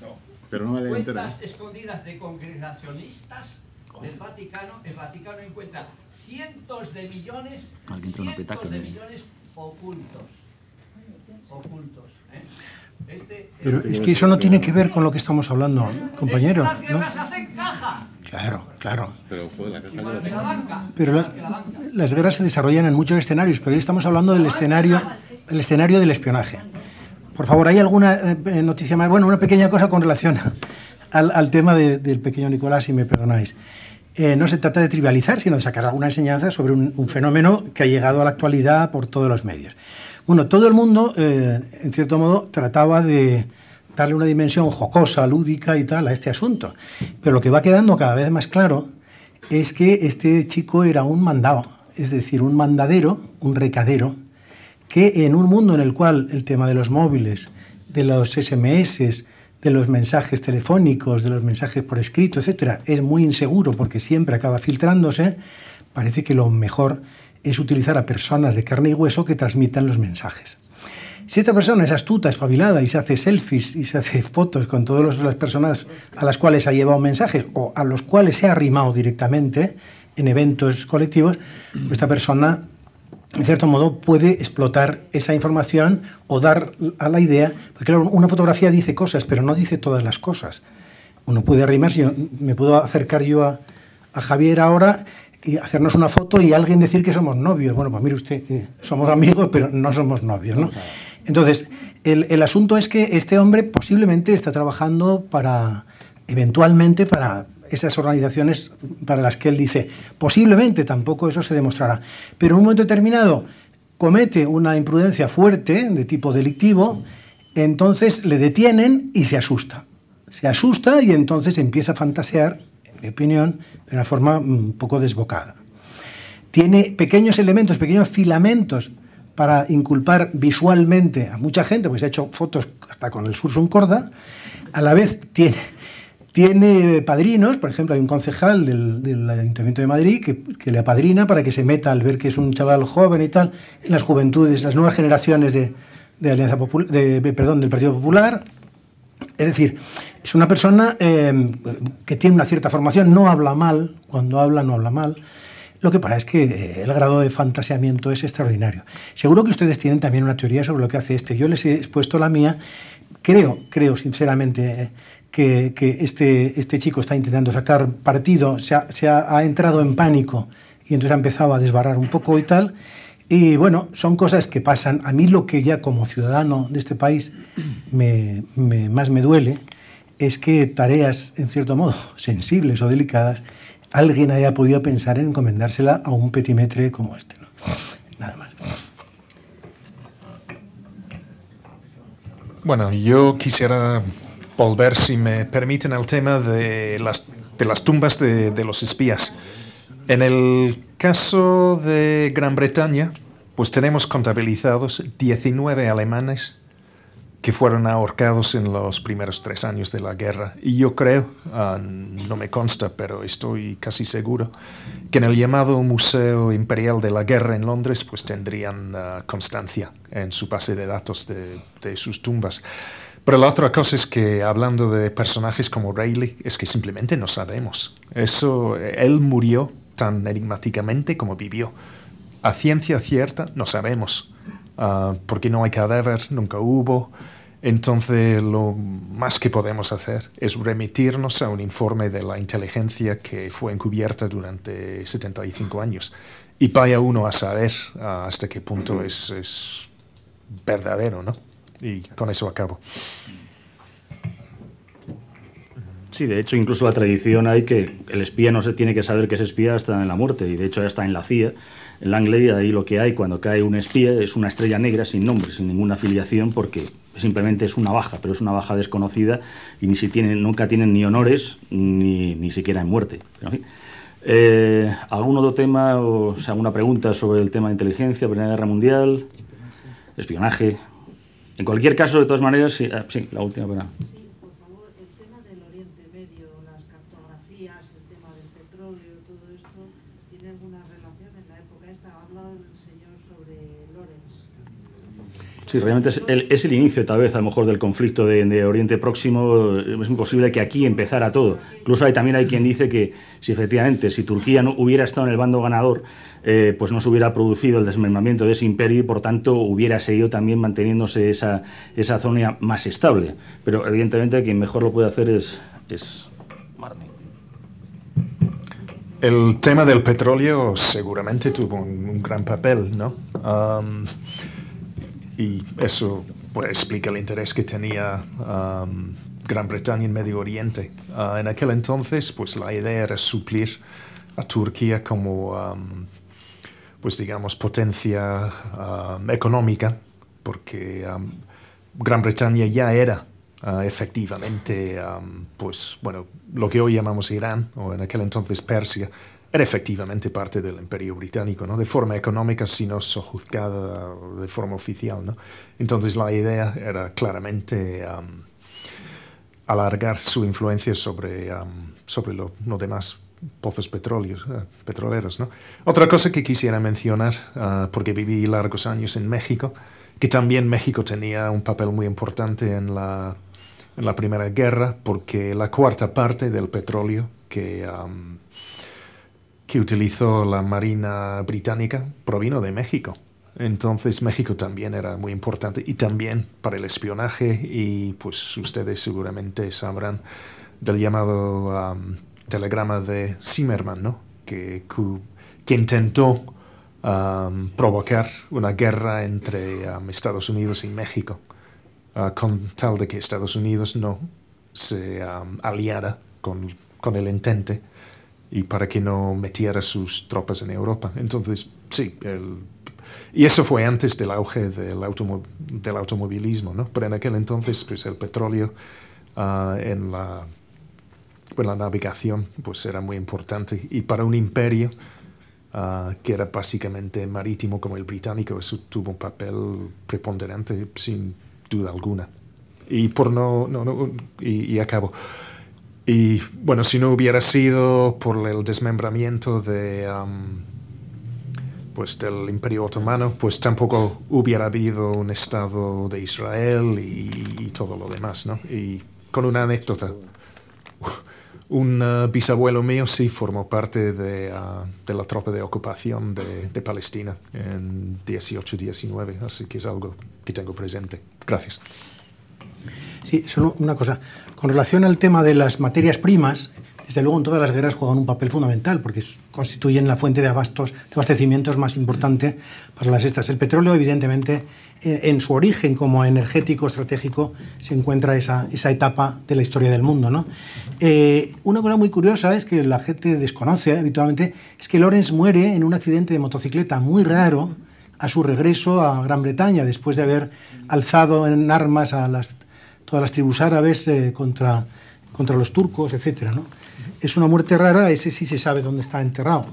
cuentas escondidas de congregacionistas del Vaticano. El Vaticano encuentra cientos de millones ocultos. Pero es que eso no tiene que ver con lo que estamos hablando, compañero. Las guerras hacen caja. Claro. Pero fue la caja De la banca. Pero las guerras se desarrollan en muchos escenarios, pero hoy estamos hablando del escenario del espionaje. Por favor, ¿hay alguna noticia más? Bueno, una pequeña cosa con relación al tema del pequeño Nicolás, si me perdonáis. No se trata de trivializar, sino de sacar alguna enseñanza sobre un fenómeno que ha llegado a la actualidad por todos los medios. Bueno, todo el mundo, en cierto modo, trataba de darle una dimensión jocosa, lúdica y tal a este asunto. Pero lo que va quedando cada vez más claro es que este chico era un mandado, es decir, un mandadero, un recadero, que en un mundo en el cual el tema de los móviles, de los SMS, de los mensajes telefónicos, de los mensajes por escrito, etcétera, es muy inseguro porque siempre acaba filtrándose, parece que lo mejor es utilizar a personas de carne y hueso que transmitan los mensajes. Si esta persona es astuta, espabilada y se hace selfies y se hace fotos con todas las personas a las cuales ha llevado mensajes o a los cuales se ha arrimado directamente en eventos colectivos, pues esta persona, en cierto modo, puede explotar esa información o dar a la idea, porque claro, una fotografía dice cosas, pero no dice todas las cosas. Uno puede arrimarse, me puedo acercar yo a Javier ahora y hacernos una foto y alguien decir que somos novios. Bueno, pues mire usted, somos amigos, pero no somos novios, ¿no? Entonces, el asunto es que este hombre posiblemente está trabajando eventualmente para esas organizaciones para las que él dice, posiblemente, tampoco eso se demostrará. Pero en un momento determinado comete una imprudencia fuerte de tipo delictivo, entonces le detienen y se asusta. Se asusta y entonces empieza a fantasear, en mi opinión, de una forma un poco desbocada. Tiene pequeños elementos, pequeños filamentos para inculpar visualmente a mucha gente, porque se ha hecho fotos hasta con el Sursum Corda. A la vez tiene padrinos, por ejemplo, hay un concejal del Ayuntamiento de Madrid que le apadrina para que se meta al ver que es un chaval joven y tal, en las juventudes, las nuevas generaciones del Partido Popular. Es decir, es una persona que tiene una cierta formación, no habla mal, cuando habla no habla mal. Lo que pasa es que el grado de fantaseamiento es extraordinario. Seguro que ustedes tienen también una teoría sobre lo que hace este. Yo les he expuesto la mía. Creo sinceramente que este chico está intentando sacar partido, ha entrado en pánico y entonces ha empezado a desbarrar un poco y tal. Y bueno, son cosas que pasan. A mí lo que ya como ciudadano de este país más me duele es que tareas, en cierto modo, sensibles o delicadas, alguien haya podido pensar en encomendársela a un petimetre como este, ¿no? Nada más. Bueno, yo quisiera volver, si me permiten, al tema de las tumbas de los espías. En el caso de Gran Bretaña, pues tenemos contabilizados 19 alemanes que fueron ahorcados en los primeros 3 años de la guerra. Y yo creo, no me consta, pero estoy casi seguro, que en el llamado Museo Imperial de la Guerra en Londres pues tendrían constancia en su base de datos de sus tumbas. Pero la otra cosa es que, hablando de personajes como Rayleigh, es que simplemente no sabemos. Él murió tan enigmáticamente como vivió. A ciencia cierta no sabemos, porque no hay cadáver, nunca hubo. Entonces lo más que podemos hacer es remitirnos a un informe de la inteligencia que fue encubierta durante 75 años. Y vaya uno a saber hasta qué punto es verdadero, ¿no? Y con eso acabo. Sí, de hecho, incluso la tradición hay que el espía no se tiene que saber que es espía hasta en la muerte, y de hecho ya está en la CIA, en Langley, ahí lo que hay cuando cae un espía es una estrella negra sin nombre, sin ninguna afiliación, porque simplemente es una baja, pero es una baja desconocida y nunca tienen ni honores ni siquiera en muerte. Pero, en fin. ¿Algún otro tema o sea, alguna pregunta sobre el tema de inteligencia, Primera Guerra Mundial, espionaje? En cualquier caso, de todas maneras, sí, la última para... Oriente Medio, las cartografías, el tema del petróleo, todo esto, tiene alguna relación en la época esta. Ha hablado el señor sobre Lorenz. Sí, realmente es el inicio, tal vez, a lo mejor, del conflicto de Oriente Próximo. Es imposible que aquí empezara todo. Incluso también hay quien dice que si efectivamente, si Turquía no hubiera estado en el bando ganador, pues no se hubiera producido el desmembramiento de ese imperio y, por tanto, hubiera seguido también manteniéndose esa zona más estable. Pero, evidentemente, quien mejor lo puede hacer es Martín. El tema del petróleo seguramente tuvo un gran papel, ¿no? Y eso pues, explica el interés que tenía Gran Bretaña en Medio Oriente. En aquel entonces, pues la idea era suplir a Turquía como, pues digamos, potencia económica, porque Gran Bretaña ya era efectivamente, pues bueno, lo que hoy llamamos Irán, o en aquel entonces Persia, era efectivamente parte del Imperio Británico, ¿no? De forma económica, sino sojuzgada de forma oficial, ¿no? Entonces la idea era claramente alargar su influencia sobre los demás pozos petroleros, ¿no? Otra cosa que quisiera mencionar, porque viví largos años en México, que también México tenía un papel muy importante en la Primera Guerra, porque la cuarta parte del petróleo que utilizó la Marina Británica provino de México. Entonces México también era muy importante, y también para el espionaje, y pues ustedes seguramente sabrán del llamado telegrama de Zimmerman, ¿no? que intentó provocar una guerra entre Estados Unidos y México, con tal de que Estados Unidos no se aliara con el Entente, y para que no metiera sus tropas en Europa. Entonces, sí, y eso fue antes del auge del automovilismo, ¿no? Pero en aquel entonces, pues el petróleo en la navegación pues era muy importante, y para un imperio que era básicamente marítimo como el británico, eso tuvo un papel preponderante sin duda alguna. Y acabo. Y bueno, si no hubiera sido por el desmembramiento pues del Imperio Otomano, pues tampoco hubiera habido un Estado de Israel y todo lo demás, ¿no? Y con una anécdota, un bisabuelo mío sí formó parte de la tropa de ocupación de Palestina en 18-19, así que es algo que tengo presente. Gracias. Sí, solo una cosa. Con relación al tema de las materias primas, desde luego en todas las guerras juegan un papel fundamental, porque constituyen la fuente de abastecimientos más importante para las estas. El petróleo, evidentemente, en su origen como energético estratégico, se encuentra esa etapa de la historia del mundo, ¿no? Una cosa muy curiosa es que la gente desconoce habitualmente, es que Lorenz muere en un accidente de motocicleta muy raro a su regreso a Gran Bretaña, después de haber alzado en armas a todas las tribus árabes contra los turcos, etc., ¿no? Es una muerte rara, ese sí se sabe dónde está enterrado,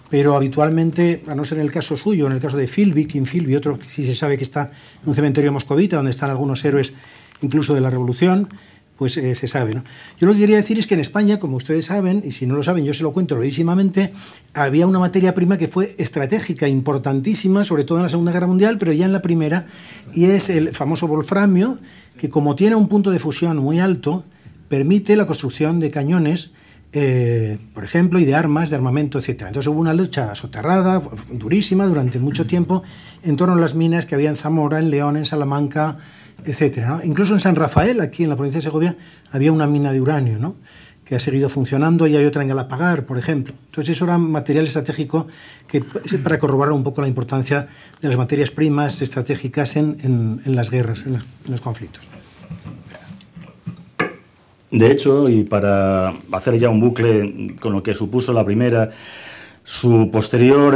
pero habitualmente, a no ser en el caso suyo, en el caso de Philby, King Philby, otro que sí se sabe que está en un cementerio moscovita, donde están algunos héroes incluso de la Revolución, pues se sabe, ¿no? Yo lo que quería decir es que en España, como ustedes saben, y si no lo saben yo se lo cuento brevísimamente, había una materia prima que fue estratégica, importantísima, sobre todo en la Segunda Guerra Mundial, pero ya en la Primera, y es el famoso wolframio, que como tiene un punto de fusión muy alto, permite la construcción de cañones, por ejemplo, y de armas, de armamento, etc. Entonces hubo una lucha soterrada, durísima, durante mucho tiempo, en torno a las minas que había en Zamora, en León, en Salamanca, etc., ¿no? Incluso en San Rafael, aquí en la provincia de Segovia, había una mina de uranio, ¿no?, que ha seguido funcionando, y hay otra en Galapagar, por ejemplo. Entonces eso era material estratégico para corroborar un poco la importancia de las materias primas estratégicas en las guerras, en los conflictos. De hecho, y para hacer ya un bucle con lo que supuso la primera, su posterior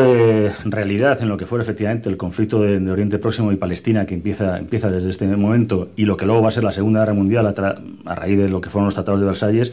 realidad en lo que fue efectivamente el conflicto de Oriente Próximo y Palestina, que empieza desde este momento, y lo que luego va a ser la Segunda Guerra Mundial a raíz de lo que fueron los tratados de Versalles,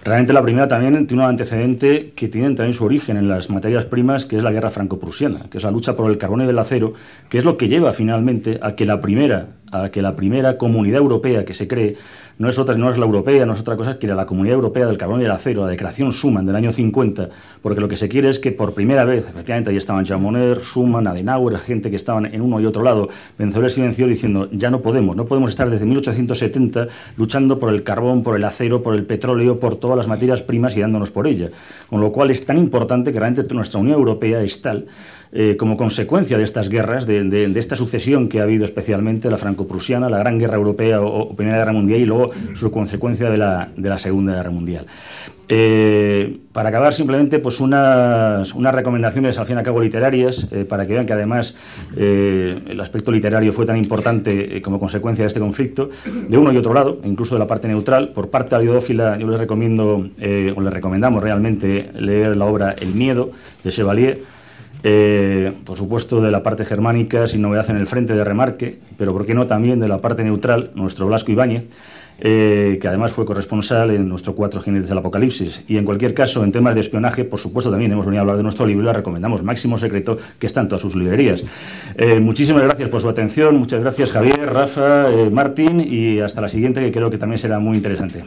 realmente la primera también tiene un antecedente que tiene también su origen en las materias primas, que es la guerra franco-prusiana, que es la lucha por el carbón y el acero, que es lo que lleva finalmente a que la primera a que la primera comunidad europea que se cree no es la europea, no es otra cosa que la Comunidad Europea del Carbón y el Acero, la Declaración Schuman del año 50, porque lo que se quiere es que por primera vez, efectivamente, ahí estaban Jean Monnet, Schuman, Adenauer, gente que estaban en uno y otro lado, vencedores y vencidos, diciendo, ya no podemos estar desde 1870 luchando por el carbón, por el acero, por el petróleo, por todas las materias primas y dándonos por ella. Con lo cual es tan importante que realmente nuestra Unión Europea es tal, como consecuencia de estas guerras, de esta sucesión que ha habido especialmente la franco-prusiana, la Gran Guerra Europea o Primera Guerra Mundial y luego su consecuencia de la Segunda Guerra Mundial. Para acabar, simplemente pues unas recomendaciones al fin y al cabo literarias, para que vean que además el aspecto literario fue tan importante como consecuencia de este conflicto, de uno y otro lado, incluso de la parte neutral. Por parte aliodófila, yo les recomiendo, o les recomendamos realmente, leer la obra El miedo, de Chevalier. Por supuesto, de la parte germánica, Sin novedad en el frente, de Remarque, pero por qué no también de la parte neutral, nuestro Blasco Ibáñez, que además fue corresponsal en nuestro 4 Jinetes del Apocalipsis. Y en cualquier caso, en temas de espionaje, por supuesto, también hemos venido a hablar de nuestro libro y le recomendamos Máximo Secreto, que está en todas sus librerías. Muchísimas gracias por su atención, muchas gracias Javier, Rafa, Martín, y hasta la siguiente, que creo que también será muy interesante.